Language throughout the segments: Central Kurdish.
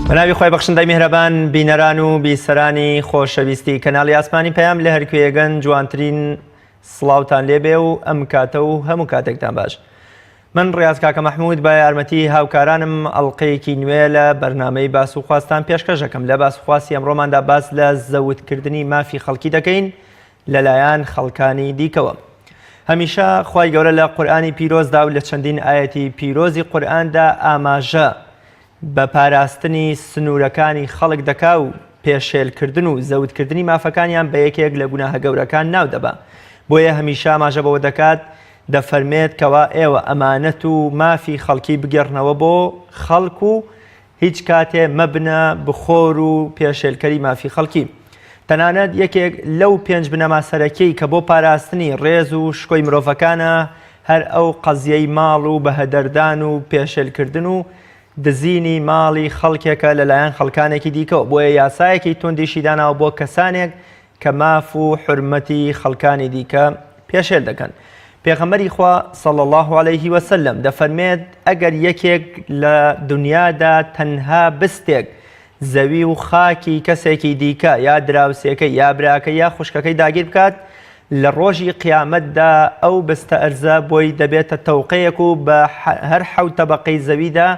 بەناوی خۆی بەخشندەی میهرەبان بینەران و بیسەرانی خۆشەویستی کەناڵی ئاسمانی پەیام لە هەرکوێگەن جوانترین سڵاوتان لێبێ و ئەم کاتە و هەموو کاتێکتان باش. من ڕیاز کاکە مەحموود بە یارمەتی هاوکارانم ئەڵقەیەکی نوێ لە بەرنامەی باس و خواستان پێشکەش دەکەم. لە باس و خواستی ئەمڕۆماندا باس لە زەوتکردنی مافی خەڵکی دەکەین لەلایەن خەڵکانی دیکەوە. هەمیشە خوای گەورە لە قورئانی پیرۆزدا و لە چەندین ئایەتی پیرۆزی قورئاندا ئاماژە بە پاراستنی سنوورەکانی خەڵک دەکا و پێشێلکردن و زەوتکردنی مافەکانیان بە یەکێک لە گوناهە گەورەکان ناو دەبا. بۆیە هەمیشە ئاماژە بەوە دەکات دەفەرمێت کەوا ئێوە ئەمانەت و مافی خەڵکی بگەڕنەوە بۆ خەڵک و هیچ کاتێ مەبنە بخۆر و پێشێلکەری مافی خەڵکی. تەنانەت یەکێک لەو 5 بنەما سەرەکیی کە بۆ پاراستنی ڕێز و شکۆی مرۆڤەکانە هەر ئەو قەزیەی ماڵ و بەهەدەردان و پێشێلکردن و دزینی ماڵی خەڵکێکە لەلایەن خەڵکانێکی دیکەوە. بۆیە یاسایەکی توندیشی داناوە بۆ کەسانێک کە ماف و حورمەتی خەڵکانی دیکە پێشێل دەکەن. پێغەمبەری خوا صلی الله علیه وسلم دەفەرمێت ئەگەر یەکێک لە دنیادا تەنها بستێک زەوی و خاکی کەسێکی دیکە یا دراوسێکەی یا براکە یا خوشکەکەی داگیر بکات لە ڕۆژی قیامەتدا ئەو بستە ئەرزە بۆی دەبێتە تەوقەیەک و بە هەر حەوت تەبەقەی زەویدا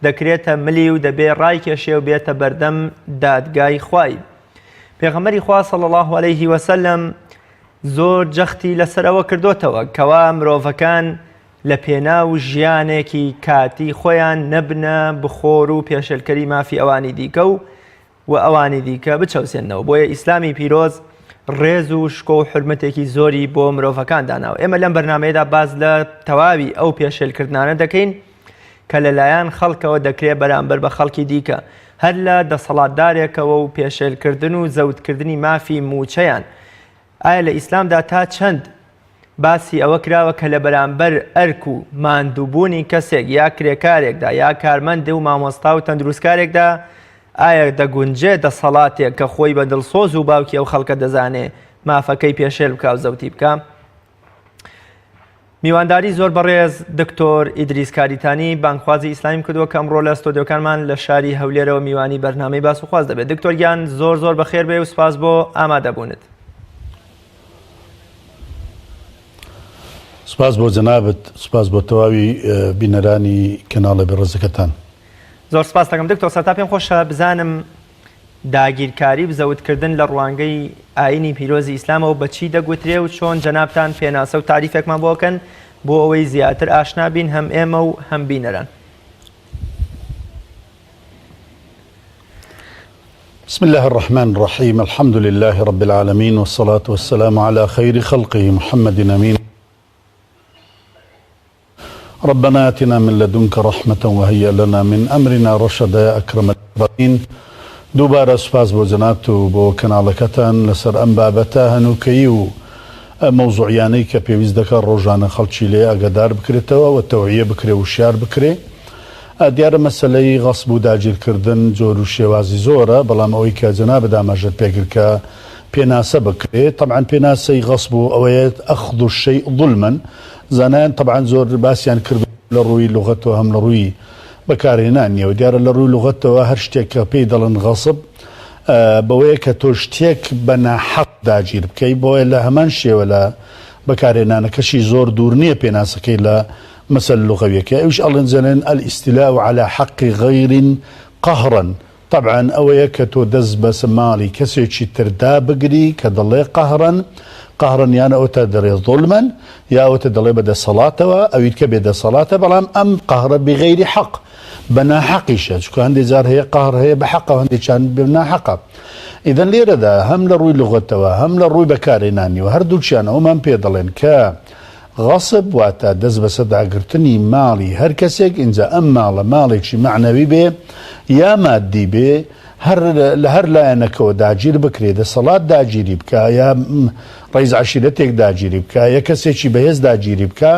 دەکرێتە ملی و دەبێ ڕای کێشێ و بێتە بەردەم دادگای خوای. پێغەمبەری خوا صلی الله علیه وسلم زۆر جەختی لەسەرەوە کردوتەوە کەوا مرۆڤەکان لە پێناو ژیانێکی کاتی خۆیان نەبنە بخۆر و پێشێلکەری مافی ئەوانی دیکە و ئەوانی دیکە بچەوسێنەوە. بۆیە ئیسلامی پیرۆز ڕێز و شکۆ و حرمەتێکی زۆری بۆ مرۆڤەکان داناوە. ئێمە لەم بەرنامەیەدا باز لە تەواوی ئەو پێشێلکردانە دەکەین کە لەلایەن خەڵکەوە دەکرێت بەرامبەر بە خەڵکی دیکە، هەر لە دەسەڵاتدارێکەوە و پێشێلکردن و زەوتکردنی مافی موچەیان. ئایا لە ئیسلامدا تا چەند باسی ئەوە کراوە کە لە بەرامبەر ئەرک و ماندووبوونی کەسێک یا کرێکارێکدا یا کارمەندی و مامۆستا و تەندروستکارێکدا ئایا دەگونجێ دەسەڵاتێک کە خۆی بە دڵسۆز و باوکی ئەو خەڵکە دەزانێ مافەکەی پێشێل بکە و زەوتی بکە؟ میوانداری زۆر بەڕێز دکتۆر ئیدریس کاریتانی بانکخوازی ئیسلامی کردووە کە ئەمڕۆ لە ستۆدیۆکانمان لە شاری هەولێرەوە میوانی بەرنامەی باس و خواست دەبێت. دکتۆر گیان زۆر زۆر بەخێر بێ و سپاس بۆ ئامادەبوونت. سپاس بۆ جەنابەت، سپاس بۆ تەواوی بینەرانی کەناڵە بەڕێزەکەتان. زۆر سپاس دەکەم دکتۆر. سەرتا پێم خۆشە بزانم داگیرکاری بزەوتکردن لە ڕوانگەی ئاینی پیرۆزی ئیسلامەوە بەچی دەگوترێ و چۆن جەنابتان پێناسە و تاریفێکمان بۆکەن بۆ ئەوەی زیاتر ئاشنا بین هەم ئێمە و هەم بینەران. بسم الله الرحمن الرحيم الحمد لله رب العالمين والصلاة والسلام على خير خلقه محمد أمين. ربنا آتنا من لدنك رحمة وهيئ لنا من أمرنا رشدا يا أكرم الأكرمين. دووبارە سپاس بۆ جەنابت و بۆ کەناڵەکەتان لەسەر ئەم بابەتە هەنووکەیی و مەوزوعیانەی کە پێویست دەکات ڕۆژانە خەڵکی لێ ئاگادار بکرێتەوە و تەوعیە بکرێ و شیار بکرێ. دیارە مەسەلەی غەسب و داگیرکردن جۆر و شێوازی زۆرە، بەڵام ئەوەی کە جەنابەت ئاماژەت پێکرد کە پێناسە بکرێت، طبعاً پێناسەی غەسب و ئەوەیە ئەخذ الشەیء ظلما. زانایان طبعاً زۆر باسییان کرد لە ڕووی لوغەتەوە هەم لە ڕووی بەکارهێنانیە و دیارە لە ڕووی لوغەتەوە هەر شتێک کە پێی دەڵن غەسب بەوەیە کە تۆ شتێک بە ناحەق داگیر بکەی. بۆیە لە هەمان شێوە لە بەکارهێنانەکەشی زۆر دوور نییە پێناسەکەی لە مەسەل لوغەویەکە. ئەوش ئەڵێن زەنێن الاستیلاء على حق غير قهرا. طبعا ئەوەیە کە تۆ دەست بەس ماڵی کەسێکی تردا بگری کە دەڵێ قهرن، قهرن یان ئەوتە دەڵێ ظلما یا ئەوتە دەڵێ بەدەسەڵاتەوە ئەویت کە بێدەسەڵاتە، بەڵام ئەم قهرە بغەیری حەق بە ناحەقیشە، چونکە هەندێک جار هەیە قهر هەیە بە حەقە و هەندێکیان بە ناحەقە. ئیدەن لێرەدا هەم لە ڕووی لوغەتەوە هەم لە ڕووی بەکارهێنانیەوە هەردووچیان ئەومان پێ دەڵێن کە غەسب واتە دەست بەسە داگرتنی ماڵی هەر کەسێک. اینجا ئەم ماڵە ماڵێکی معنەوی بێ یا مادی بێ، لە هەر لایەنەکەوە داگیر بکرێ، دەسەڵات داگیری بکە یا ڕیز عەشیرەتێک داگیری بکە یا کەسێکی بەهێز داگیری بکە،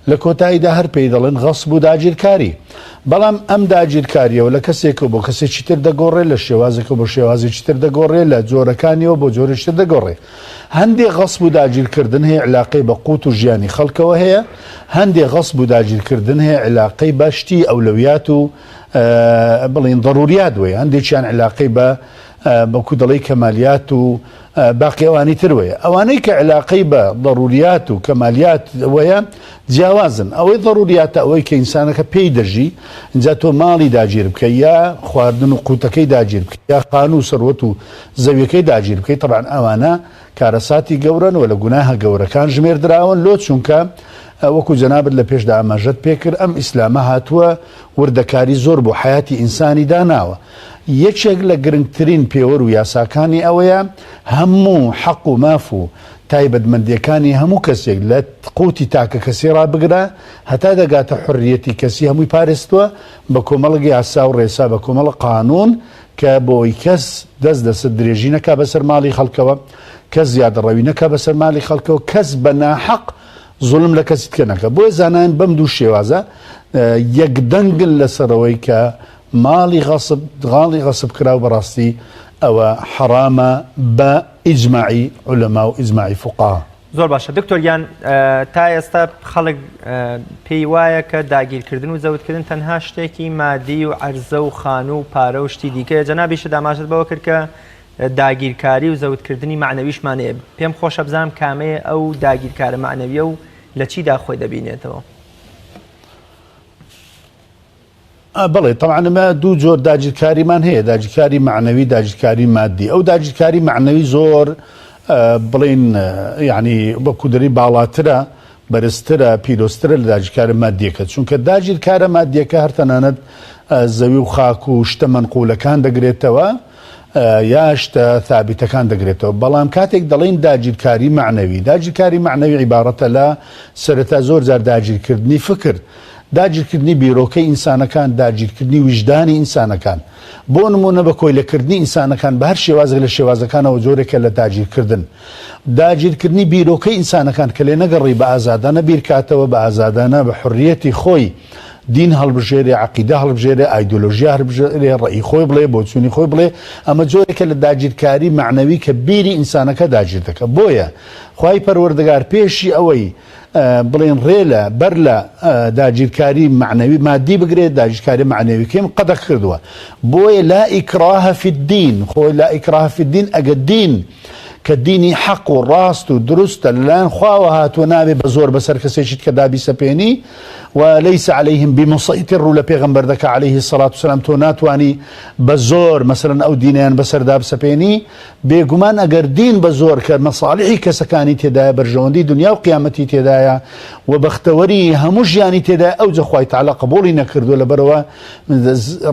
لە کۆتاییدا هەر پێی دەڵێن غەسب و داگیرکاری. بەڵام ئەم داگیرکاریەوە لە کەسێکەوە بۆ کەسێکی تر دەگۆڕێ، لە شێوازێکەوە بۆ شێوازێکی تر دەگۆڕێ، لە جۆرەکانیەوە بۆ جۆرێکی تر دەگۆڕێ. هەندێک غەسب و داگیرکردن هەیە علاقەی بە قوت و ژیانی خەڵکەوە هەیە، هەندێک غەسب و داگیرکردن هەیە علاقەی بە شتی ئەولەویات و بڵین ضروريات وێ هەندێکیان علاقەی بە بەکو دەڵی کەمالیات و باقی ئەوانی تر وەیە ئەوانەی کە علاقەی بە ضروريات و کەمالیات وەیە جیاوازن ئەوەی ضرورياتە ئەوەی کە ئینسانەکە پێی دەژی اینجا تۆ ماڵی داگیر بکە یا خواردن و قوتەکەی داگیر بکە یا خان و سەروەت و زەویەکەی داگیر بکەیت طبعا ئەوانە کارەساتی گەورن و لە گوناهە گەورەکان ژمێردراون لۆ چونکە وەکو جەنابەت لە پێشدا ئاماژەت پێکرد ئەم ئیسلامە هاتووە وردەکاری زۆر بۆ حیاتی ئینسانی داناوە یەکێک لە گرنگترین پێوەر و یاساکانی ئەوەیە هەموو حەق و ماف و تایبەتمەندیەکانی هەموو کەسێک لە قوتی تاکە کەسی ڕابگرە هەتا دەگاتە حڕیەتی کەسی هەمووی پارێستووە بە کۆمەڵگی یاسا و ڕێسا بە کۆمەڵە قانون کە بۆی کەس دەست درێژی نەکا بەسەر ماڵی خەڵکەوە کەس زیادەڕەوی نەکا بەسەر ماڵی خەڵکەوە کەس بە ناحەق زوڵم لە کەسی تکە نەکە بۆی زانان بەم دوو شێوازە یەکدەنگن لەسەرەوەی کە ماڵی غەسب کرا و بەڕاستی ئەوە حرامە بە ئیجماعی عولەما و ئیجماعی فوقاها زۆر باشە دکتۆریان تا ئێستا خەڵک پێی وایە کە داگیرکردن و زەوتکردن تەنها شتێکی مادی و عەرزە و خانوو و پارە و شتی دیکە جەنابیشە داماژت بەوە کرد کە داگیرکاری و زەوتکردنی معنەویشمانەیە پێم خۆشە بزانم کامەیە ئەو داگیرکارە معنەویە و لە چیدا خۆی دەبینێتەوە بڵێ طبعا ئەمە دوو جۆر داگیرکاریمان هەیە داگیرکاری معنەوی داگیرکاری مادی ئەو داگیرکاری معنەوی زۆر بڵین یعنی بەکو دەری باڵاترە بەرزترە پیرۆسترە لە داگیرکارە مادیەکە چونکە داگیرکارە مادیەکە هەر تەنانەت زەوی و خاک و شتە مەنقوولەکان دەگرێتەوە یا شتە ثابتەکان دەگرێتەوە بەڵام کاتێک دەڵێن داگیرکاری معنەوی عیبارەتە لە سەرەتا زۆر جار داگیرکردنی فکر داگیرکردنی بیرۆکەی ئینسانەکان داگیرکردنی وجدانی ئینسانەکان بۆ نمونە بە کۆیلەکردنی ئینسانەکان بە هەر شێوازێک لە شێوازەکانەوە جۆرێکە لە داگیرکردن داگیرکردنی بیرۆکەی ئینسانەکان کە لێ نەگەڕی بە ئازادانە بیرکاتەوە بە ئازادانە بە حڕیەتی خۆی دین هەڵبژێرێ عەقیدە هەڵبژێرێ ئایدۆلۆژیا هەڵبژێرێ ڕێی خۆی بڵێ بۆچوونی خۆی بڵێ ئەمە جۆرێکە لە داگیرکاری معنەوی کە بیری ئینسانەکە داگیر دەکە بۆیە خوای پەروەردگار پێشی ئەوەی بڵێن ڕێلە بەر لە داگیرکاری معنەوی مادی بگرێت داگیرکاری معنەویکەم قەدەغ کردووە بۆیە لا ئیکراهە فی الدین خۆی لا ئیکراهە فی الدین ئەگە دین کە دینی حەق و ڕاست و دروستە لەلایەن خواوە هاتووە نابێ بە زۆر بەسەر کەسێکیت کە دابی سەپێنی وليس عليهم بمسيطر ولا پیغمبر دک عليه الصلاة والسلام تو ناتوانی بزور مثلا او دینیان بسر داب سپینی بێگومان ئەگەر دین بزور کە مصالحی کەسەکانی تێدایە بەرژەوەندی دنیا و قیامەتی تێدایە و بەختەوەری هەموو ژیانی تێدایە ئەو جە خوای تعالی قبولی نەکردووە لەبەرەوە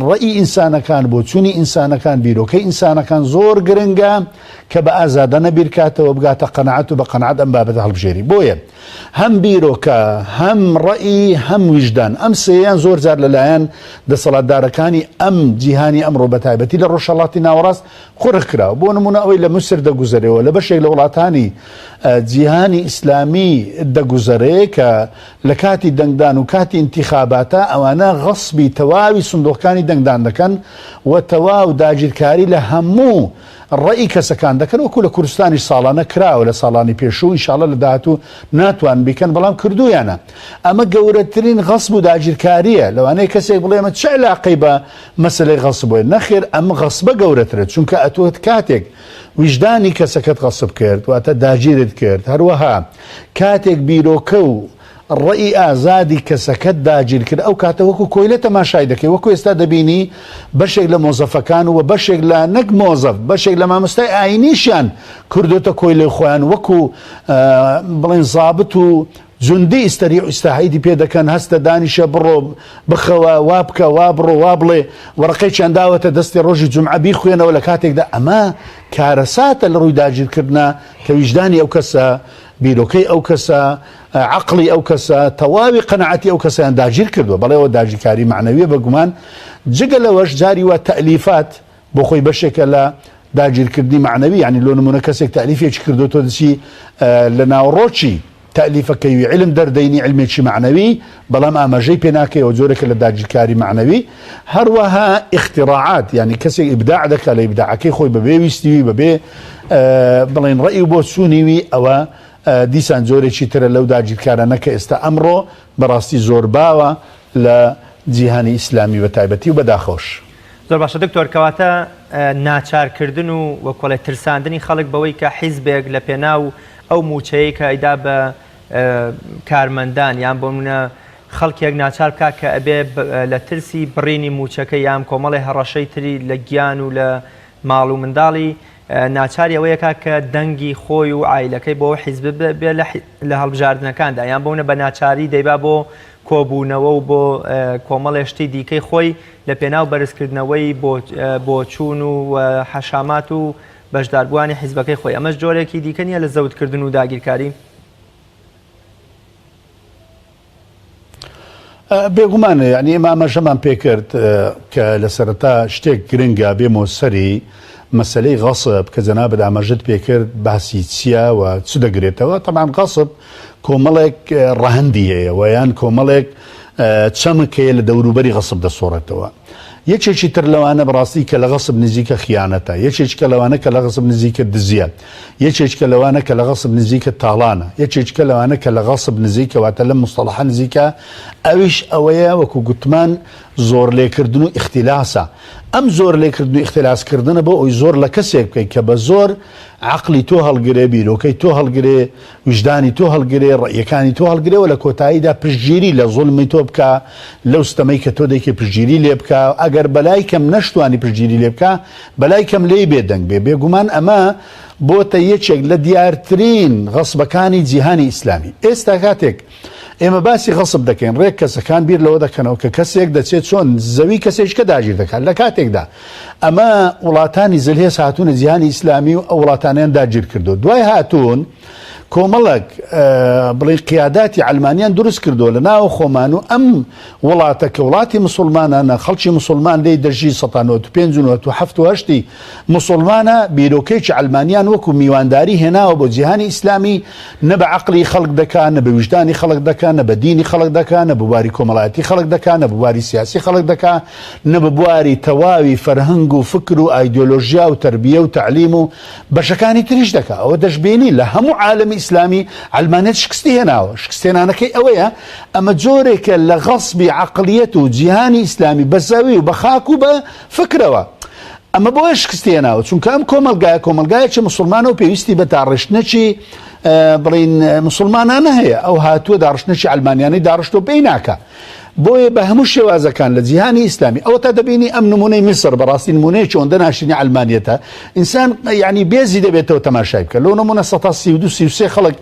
ڕەئی ئینسانەکان بۆ چوونی ئینسانەکان بیرۆکەی ئینسانەکان زۆر گرنگە کە بە ئازادانە بیرکاتەوە بگاتە قەنەعەت و بە قەنەعەت ئەم بابەتە هەڵبژێری بۆیە هەم بیرۆکە هەم ڕەئی هەم وجدان ئەم سێیان زۆر جار لەلایەن دەسەڵاتدارەکانی ئەم جیهانی ئەمڕۆ بە تایبەتی لە ڕۆژهەڵاتی ناوەڕاست خۆرخ کراوە بۆ نمونە ئەوەی لە موسر دەگوزەرەوە لە بەشێک لە وڵاتانی جیهانی ئیسلامی دەگوزەرێ کە لە کاتی دەنگدان و کاتی انتخاباتە ئەوانە غەسبی تەواوی سندوقەکانی دەنگدان دەکەن و تەواو داگیرکاری لە هەموو ڕێی کەسەکان دەکەن وەکو لە کوردستانی ساڵانە کراوە لە ساڵانی پێشوو ئینشاڵڵا لە داهاتوو ناتوان بیکەن بەڵام کردویانە ئەمە گەورەترین غەسب و داگیرکاریە لەوانەیە کەسێک بڵێ ئەمە چه علاقەی بە مەسەلەی غەسب بووە نەخێر ئەمە غەسبە گەورەترە چونکە ئەتوت کاتێک وجدانی کەسەکەت غەسب کرد واتە داگیرت کرد هەروەها کاتێک بیرۆکە و ڕێی ئازادی کەسەکەت داگیر کرد ئەو کاتە وەکو کۆیلە تەماشای دەکەی وەکو ئێستا دەبینی بەشێک لە مۆزەفەکان و بەشێک لە نەک مۆزەف بەشێک لە مامۆستای ئاینیشیان کردوتە کۆیلەی خۆیان وەکو بڵێن زابط و جوندی ئیستەری و ئیستاحیدی پێ دەکەن هەستە دانیشە بڕۆ بخەوە وا بکە وا بڕۆ وا بڵێ وەڕقەیان داوەتە دەستی ڕۆژی جومعە بیخوێنەوە لە کاتێکدا ئەمە کارەساتە لە ڕووی داگیرکردنە کە ویژدانی ئەو کەسە بیرۆکەی ئەو کەسە عقلی ئەو کەسە تەواوی قەنەعەتی ئەو کەسەیان داگیر کردووە بەڵێەوە داگیرکاری معنەویە بەگومان جگە لەوەش جاری وە تەلیفات بۆ خۆی بەشێکە لە داگیرکردنی معنەوی یعنی لۆ نمونە کەسێک تەلیفێکی کردوتۆ دەچی لە ناوڕۆکی تألیفەکەی علم دەردەینی علمێکی معنەوی بەڵام ئاماژەی پێ ناکەیەوە جۆرێکە لە داگیرکاری معنەوی هەروەها اختراعات یعنی کەسێک ئیبداع دەکات لە ئیبداعەکەی خۆی بەبێ ویستیوی بەبێ بڵێن ڕێی بۆ چوونیوی ئەوە دیسان جۆرێکی ترە لەو داگیرکارانە کە ئێستا ئەمڕۆ بەڕاستی زۆر باوە لە جیهانی ئیسلامی بە تایبەتی و بەداخۆش. زۆر باشە دکتۆر، کەواتە ناچارکردن و وەکۆڵێ ترساندنی خەڵک بەوەی کە حیزبێک لە پێناو ئەو موچەیە کە ئەیدا بە کارمەندان یان بۆ منە خەڵکێک ناچار بکات کە ئەبێ لە ترسی بڕینی موچەکە یان کۆمەڵی هەڕەشەی تری لە گیان و لە ماڵ و منداڵی ناچاری ئەوەیەکە کە دەنگی خۆی و عیلەکەی بۆ حیزب بێ لە هەڵبژاردنەکاندا یان بۆ منە بە ناچاری دەیبا بۆ کۆبوونەوە و بۆ کۆمەڵێشتی دیکەی خۆی لە پێناو بەرزکردنەوەی بۆ چوون و حەشامات و بەشداربووانی حیزبەکەی خۆی. ئەمەش جۆرێکی دیکە نیە لە زەوتکردن و داگیرکاری؟ بێگومانە یعنی ئێمە ئاماژەمان پێکرد کە لە سەرەتا شتێک گرنگە بێمەوە سەری مەسلەی غەسب کە جەنابەت ئاماژەت پێکرد باسی چییە و چ دەگرێتەوە. تەمان غەسب کۆمەڵێک ڕەهەندی هەیە و یان کۆمەڵێک چەمکەیە لە دەوروبەری غەسب دەسۆڕێتەوە. یەکێکی تر لەوانە بەڕاستی کە لە غەسب نزیکە خیانەتە، یەکێکە لەوانە کە لە غەسب نزیکە دزیە، یەکێکە لەوانە کە لە غەسب نزیکە تاڵانە، یەکێکە لەوانە کە لە غەسب نزیکە واتە لە مستەڵەحە نزیکە ئەویش ئەوەیە وەکو گوتمان زۆر لێکردن و ئیختیلاسە. ئەم زۆر لێکردن و ئیختیلاسکردنە بۆ ئەوی زۆر لە کەسێک بکەیت کە بە زۆر عقلی تۆ هەڵگرێ، بیرۆکەی تۆ هەڵگرێ، وجدانی تۆ هەڵگرێ، ڕێیەکانی تۆ هەڵگرێ و لە کۆتاییدا پشتگیری لە زوڵمی تۆ بکە لەو ستەمەی کە تۆ دەیکێ پشتگیری لێ بکە. ئەگەر بەلای کەم نەشتوانی پشتگیری لێ بکە بەلای کەم لێی بێدەنگ بێ. بێگومان ئەمە بۆتە یەکێک لە دیارترین غەسبەکانی جیهانی ئیسلامی. ئێستا کاتێک ئێمە باسی غەسب دەکەین ڕێک کەسەکان بیر لەوە دەکەنەوە کە کەسێک دەچێت چۆن زەوی کەسێککە داگیر دەکات لە کاتێکدا ئەمە وڵاتانی زلهێز هاتوونە جیهانی ئیسلامی و ئەو وڵاتانیان داگیر کردو. دوای هاتوون کۆمەڵک بڵێ قیاداتی ئەلمانیان دروست کردو لە ناو خۆمان و ئەم وڵاتە کە وڵاتی مسلمانانە خەڵکی مسلمان لێی دەژی 1970 مسلمانە بیرۆکەیەکی ئەلمانیان وەکو میوانداری هێناوە بۆ جیهانی ئیسلامی نە بە عەقلی خەڵک دەکات، نە بە وجدانی خەڵک دەکات، نە بە دینی خەڵک دەکات، نە بە بواری کۆمەڵایەتی خەڵک دەکات، نە بە بواری سیاسی خەڵک دەکات، نە بە بواری تەواوی فەرهەنگ و فکر و ئایدۆلۆژیا و تەربیە و تعلیم و بەشەکانی تریش دەکات. ئەوە دەشبێنی لە هەموو عالەمی ئیسلامی ئەلمانیت شکستی هێناوە. شکستێنانەکەی ئەوەیە ئەمە جۆرێکە لە غەسبی عەقلیەت و جیهانی ئیسلامی بە زەوی و بە خاک و بە فکرەوە. ئەمە بۆیە شکستی هێناوە چونکە ئەم کۆمەلگایەکی مسلمانە و پێویستی بە داڕشتنەکی بڵین مسلمانانە هەیە. ئەو هاتووە داڕشتنەکی ئەلمانیانەی داڕشتۆ پێی ناکە. بۆیە بە هەموو شێوازەکان لە جیهانی ئیسلامی ئەوە تا دەبینی ئەم نمونەی میسر بەڕاستی نمونەیەکی ئەوەندە ناشرینی ئەلمانیەتە ئینسان یعنی بێزی دەبێتەوە تەماشای بکە. لەو نمونە 1932 خەڵک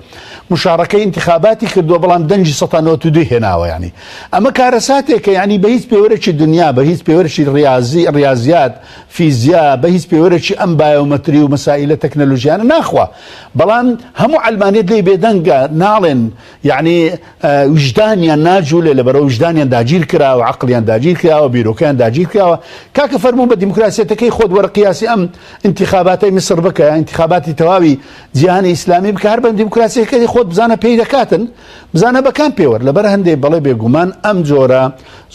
مشارەکەی انتخاباتی کردووە بەڵام دەنجی 1992 هێناوە. یعنی ئەمە کارەساتێکە یعنی بە هیچ پێوەرێکی دنیا، بە هیچ پێوەرێکی ریاضیات، فیزیا، بە هیچ پێوەرێکی ئەم بایۆمەتری و مەسائلە تەکنەلۆژیانە ناخوا. بەڵام هەموو ئەلمانیت لێی بێدەنگە ناڵێن یعنی وجدانیان ناجوولێ لەبەرەوە وجدانیان داگیر کراوە، عقلیان داگیر کراوە، بیرۆکەیان داگیر کراوە. کاکە فەرموو بە دیموکراسیەتەکەی خۆت وەرە قیاسی ئەم انتخاباتی میسر بکە، انتخاباتی تەواوی جیهانی ئیسلامی بکە، هەر بە دیموکراسیەکەی خۆت بزانە پێی دەکاتن، بزانە بەکان پێوەر. لەبەر هەندێک بەڵێ بێگومان ئەم جۆرە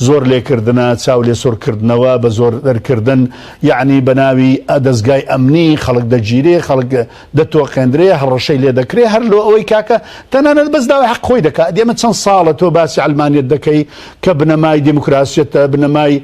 زۆر لێکردنە، چاو لێ سۆرکردنەوە بە زۆر دەرکردن یعنی بە ناوی دەستگای ئەمنی خەڵک دەگیرێ، خەڵک دەتۆقێندرێ، هەڕەشەی لێ دەکرێ، هەر لۆ ئەوەی کاکە تەنانەت بەس داوای حەق خۆی دەکات. دێمە چەند ساڵە تۆ باسی ئەلمانیەت دەکەی کە بنەمای دیموکراسیەتە، بنەمای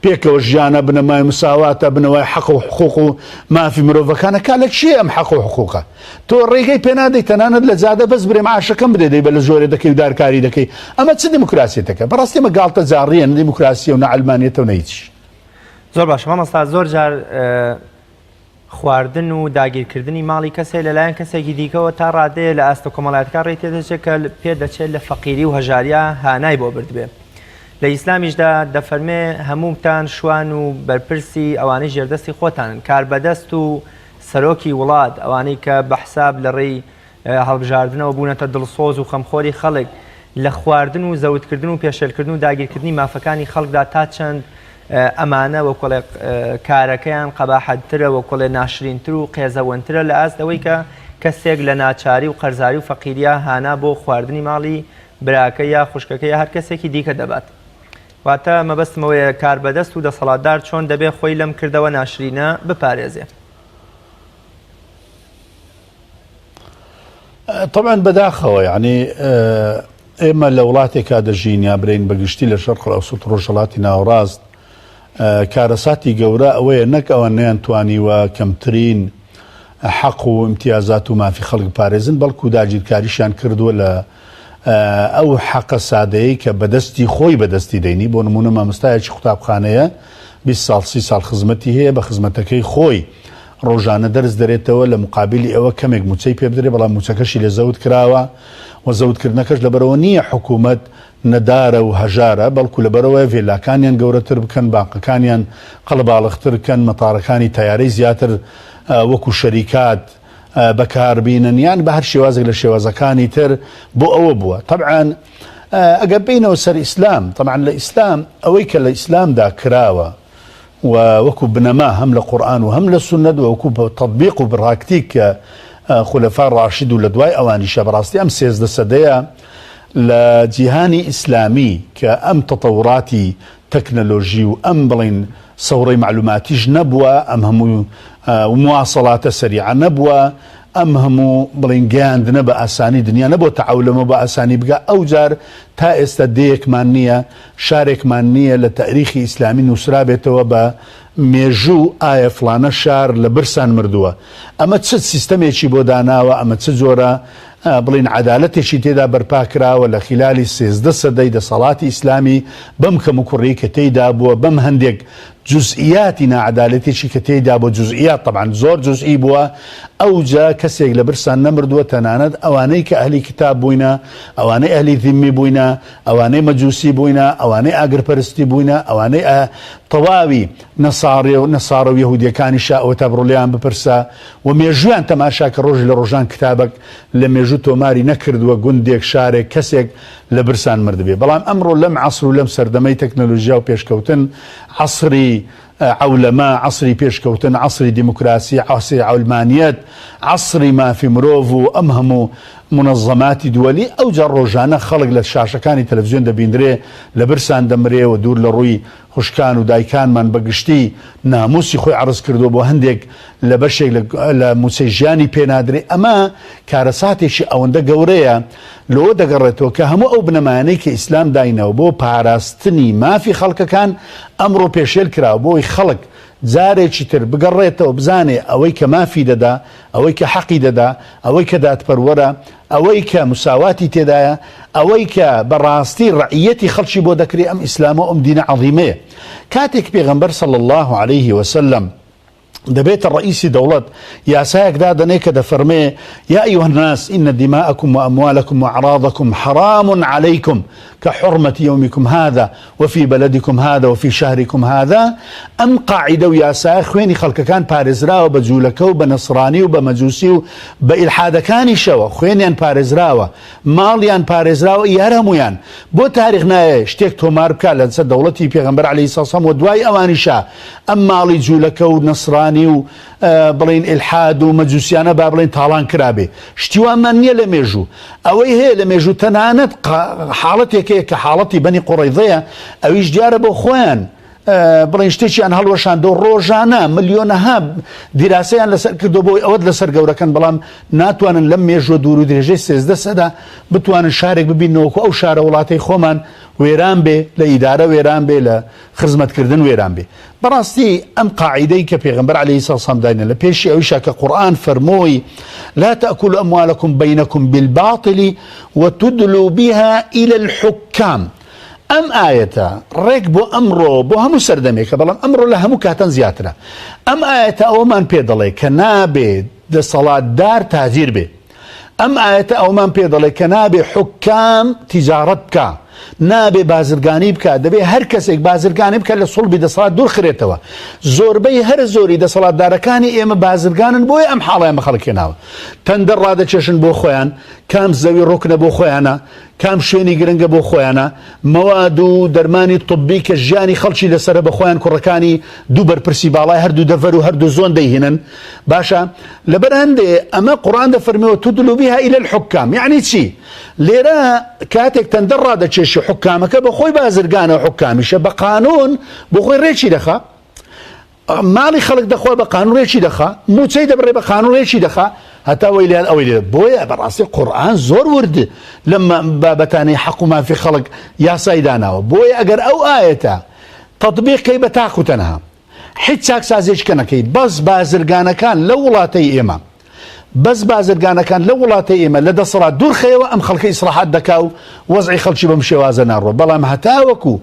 پێکەوە ژیانە، بنەمای مساواتە، بنەوای حەق و حقوق و مافی مرۆڤەکانە. کا لە چیە ئەم حەق و حقوقە؟ تۆ ڕێگەی پێ نادەی تەنانەت لە جادە بەس برێ معاشەکەم بدەیت بە لە زۆرێ دەکەی و دارکاری دەکەی. ئەمە چ دیموکراسیەتەکە؟ بەڕاستی ئەمە گاڵتە جاڕیە، نە دیموکراسی و نە ئەلمانیەتە و نە هیچ. زۆر باشە مامۆستا، زۆر جار خواردن و داگیرکردنی ماڵی کەسێک لەلایەن کەسێکی دیکەوە تا ڕادەیە لە ئاستە کۆمەڵایەتەکان ڕێی تێدەچێت کە پێ دەچێت لە فەقیری و هەژاریە هانای بۆ بردبێ. لە ئیسلامیشدا دەفەرمێ هەمووتان شوان و بەرپرسی ئەوانەی ژێردەستی خۆتان، کاربەدەست و سەرۆکی وڵات، ئەوانەی کە بەحساب لە ڕێی هەڵبژاردنەوە بوونەتە دڵسۆز و خەمخۆری خەڵک، لە خواردن و زەوتکردن و پێشێلکردن و داگیرکردنی مافەکانی خەڵکدا تا چەند ئەمانە وەکۆڵێ کارەکەیان قەباحەتترە، وەکۆڵێ ناشرینتر و قێزەوەنترە لە ئاست ئەوەی کە کەسێک لە ناچاری و قەرزاری و فەقیریە هانا بۆ خواردنی ماڵی براکە یا خوشکەکە یا هەر کەسێکی دیکە دەبات. واتە مەبەستمەوەیە کاربەدەست و دەسەڵاتدار چۆن دەبێ خۆی لەم کردەوە ناشرینە بپارێزێ. طبعا بەداخەوە یعنی ئێمە لە وڵاتێکا دەژین یا برین بەگشتی لە شەرق ئەوسەط ڕۆژهەڵاتی ناوەڕاست کارەساتی گەورە ئەوەیە نەک ئەوە نەیانتوانیوە کەمترین حەق و امتیازات و مافی خەڵک پارێزن بەڵکو داگیرکاریشیان کردووە لە ئەو حەقە سادەیە کە بەدەستی خۆی بەدەستی دەینی بۆ نمونە مامۆستایەکی قوتابخانەیە 20 ساڵ 30 ساڵ خزمەتی هەیە بە خزمەتەکەی خۆی ڕۆژانە دەرز دەرێتەوە لە مقابلی ئەوە کەمێک موچەی پێ بدرێت بەڵام موچەکەشی لە زەوت کراوە و زەوتکردنەکەش لەبەرەوە نییە حکوومەت نەدارە و هەژارە بەڵکو لەبەرەوە ڤێلاکانیان گەورەتر بکەن باقەکانیان قەڵەباڵغتر بکەن مەتاڕەکانی تەیارەی زیاتر وەکو شەریکات بەکاربینن یان بە هەر شێوازێک لە شێوازەکانی تر بۆ ئەوە بووە طبعا ئەگەر بینەوە سەر ئیسلام طبعا لە ئیسلام ئەوەی کە لە ئیسلامدا کراوە وەکو بنەما هەم لە قورئان و هەم لە سونەت وەکو تەطبیق و پراکتیک کە خولەفای ڕاشید و لە دوای ئەوانیشە بەڕاستی ئەم 13 سەدەیە لە جیهانی ئیسلامی کە ئەم تەطەوراتی تەکنەلۆژی و ئەم بڵین سەوڕەی معلوماتیش نەبووە ئەم هەموو مواصلاتە سەریعە نەبووە ئەم هەموو بڵین گەیاندنە بە ئاسانی دنیا نەبووە تەعاولەمە بە ئاسانی بگە ئەو جار تا ئێستا دەیەکمان نییە شارێکمان نییە لە تاریخی ئیسلامی نووسرا بێتەوە بە مێژوو ئایا فلانە شار لە برسان مردووە ئەمە چ سیستەمێکی بۆ داناوە ئەمە چ جۆرە بڵین عەدالەتێکی تێدا بەرپا کراوە لە خلالی 13 سەدەی دەسەڵاتی ئیسلامی بەم کەم و کوڕی کە تێیدا بووە بەم هەندێک جزئیاتی ناعەدالەتێکی کە تێیدا بۆ جزئیات طبعا زۆر جزئی بووە ئەوجا کەسێک لە برسان نەمردووە تەنانەت ئەوانەی کە ئەهلی کتاب بووینە ئەوانەی ئەهلی ذیمی بووینە ئەوانەی مەجوسی بووینە ئەوانەی ئاگرپەرستی بووینە ئەوانەی تەواوی نەسارە و یەهودیەکانیشە ئەوە تا بڕۆلیان بپرسە و مێژویان تەماشا کە ڕۆژ لە ڕۆژان کتابک لە مێژوو تۆماری نەکردووە گوندێک شارێک کەسێک لە برسان مردبێ بەڵام ئەمڕۆ لەم عەسر و لەم سەردەمەی تەکنەلۆژیا و پێشکەوتن عەسری عولەما عەسری پێشکەوتن عەسری دیموکراسی عەسری عەولمانیەت عەسری مافی مرۆڤ و ئەم هەموو منەظەماتی دووەلی ئەوجا ڕۆژانە خەڵک لە شاشەکانی تەلەڤیزیۆن دەبیندرێ لە برسان دەمرێ و دوور لە ڕووی خوشکان و دایکانمان بەگشتی ناموسی خۆی عرض کردو بۆ هەندێک لە بەشێک لە موچەی ژیانی پێنادرێ ئەمە کارەساتێکی ئەوەندە گەورەیە لەوە دەگەڕێتەوە کە هەموو ئەو بنەمایانەی کە ئیسلام داینەوە بۆ پاراستنی مافی خەڵکەکان ئەمڕۆ پێشێل کراوە بۆی خەڵک جارێکی تر بگەڕێتەوە بزانێ ئەوەی کە مافی دەدا ئەوەی کە حەقی دەدا ئەوەی کە دادپەروەرە ئەوەی کە مساواتی تێدایە ئەوەی کە بەڕاستی ڕعیەتی خەڵکی بۆ دەکرێت ئەم ئیسلامە ئەم دینە عەظیمەیە کاتێک پێغەمبەر صلی الله عليه وسلم دەبێتە ڕئیسی دەوڵەت یاسایەکدا دەنێ کە دەفەرمێ یا ئەیها الناس إن دماءكم وأموالكم وأعراضكم حرام عليكم كحرمة يومكم هذا وفي بلدكم هذا وفي شهركم هذا أم قاعدة وياسايە خوێنی خەڵکەکان پارێزراوە بە جوولەکە و بە نەسرانی و بە مەجوسی و بە ئیلحادەکانیشەوە خوێنیان پارێزراوە ماڵیان پارێزراوە یار هەمویان بۆ تاریخ نایە شتێک تۆمار بکات لەسەر دەوڵەتی پێغەمبەر عەلەیهی سەلام و دوای ئەوانیشە ئەم ماڵی جوولەکە و نەسرانی و بڵین ئیلحاد و مەجوسیانە با بڵین تاڵان کرابێ شتیوانمان نییە لە مێژوو ئەوەی هەیە لە مێژوو تەنانەت حاڵەتێکەیە کە حاڵەتی بەنی قوڕەیضەیە ئەویش دیارە بۆ خۆیان بڵین شتێکیان هەڵوەشاندە ڕۆژانە ملیۆنەها دیراسەیان لەسەر کردو بۆی ئەوەت لەسەر گەورەکەن بەڵام ناتوانن لەم مێژوە دوور و درێژەی 13 سەدا بتوانن شارێک ببینەوەکو ئەو شارە وڵاتەی خۆمان وێران بێ لە ئیدارە وێران بێ لە خزمەتکردن وێران بێ بەڕاستی ئەم قاعیدەی کە پێغەمبەر عەلەیهی سەلام داینە لە پێشی ئەویشە کە قورئان فەرمۆی لا تأكلوا أموالكم بينكم بالباطل وتدلوا بها إلى الحكام ئەم ئاەتە ڕێک بۆ ئەمڕۆ بۆ هەموو سەردەمێکە بەڵام ئەمڕۆ لە هەموو کاتەن زیاترە ئەم ئاەتە ئەومان پێ دەڵێ کە نابێت دەسەڵاتدار تاجیر بێ ئەم ئاەتە ئەومان پێ دەڵێ کە نابێ حکام تیجارەت بکە نابێ بازرگانی بکە دەبێ هەر کەسێک بازرگانی بکە لە سوڵبی دەسەڵات دوور خرێتەوە زۆربەی هەر زۆری دەسەڵاتدارەکانی ئێمە بازرگانن بۆی ئەم حاڵەیە خەڵکێناوە تەندە ڕادەچێشن بۆ خۆیان کام زەوی ڕوکنە بۆ خۆیانە کام شوێنی گرنگە بۆ خۆیانە مەواد و دەرمانی طبی کە ژیانی خەڵکی لەسرە بە خۆیان کوڕەکانی دوو بەرپرسی باڵای هەردوو دەڤەر و هەردوو زۆن دەیهێنن باشە لەبەر هەندێ ئەمە قورئان دەفەرمێەوە تدلوا بها إلى الحكام یعنی چی لێرە کاتێک تەندە ڕادەچێشی حکامەکە بە خۆی بازرگانە حکامیشە بە قانون بۆ خۆی ڕێکی دەخە ماڵی خەڵک دەخوا بە قانون ڕێکی دەخە موچەی دەبڕێ بە قانون ڕێکی دەخە هەتا وەیلیان ئەوەی لێ بۆیە بەڕاستی قورئان زۆر ورد لەم بابەتانەی حەق و مافی خەڵک یاسای داناوە بۆیە ئەگەر ئەو ئاەتە تەطبیقکەی بە تاق و تەنها هیچ چاکسازیێککە نەکەی بەس بازرگانەکان لە وڵاتەی ئێمە بەس بازرگانەکان لە وڵاتی ئێمە لە دەسەڵات دوورخەیەوە ئەم خەڵکی ئیسراحات دەکا و وەزعی خەڵکی بەم شێوازە ناڕۆ بەڵام هەتاوەکو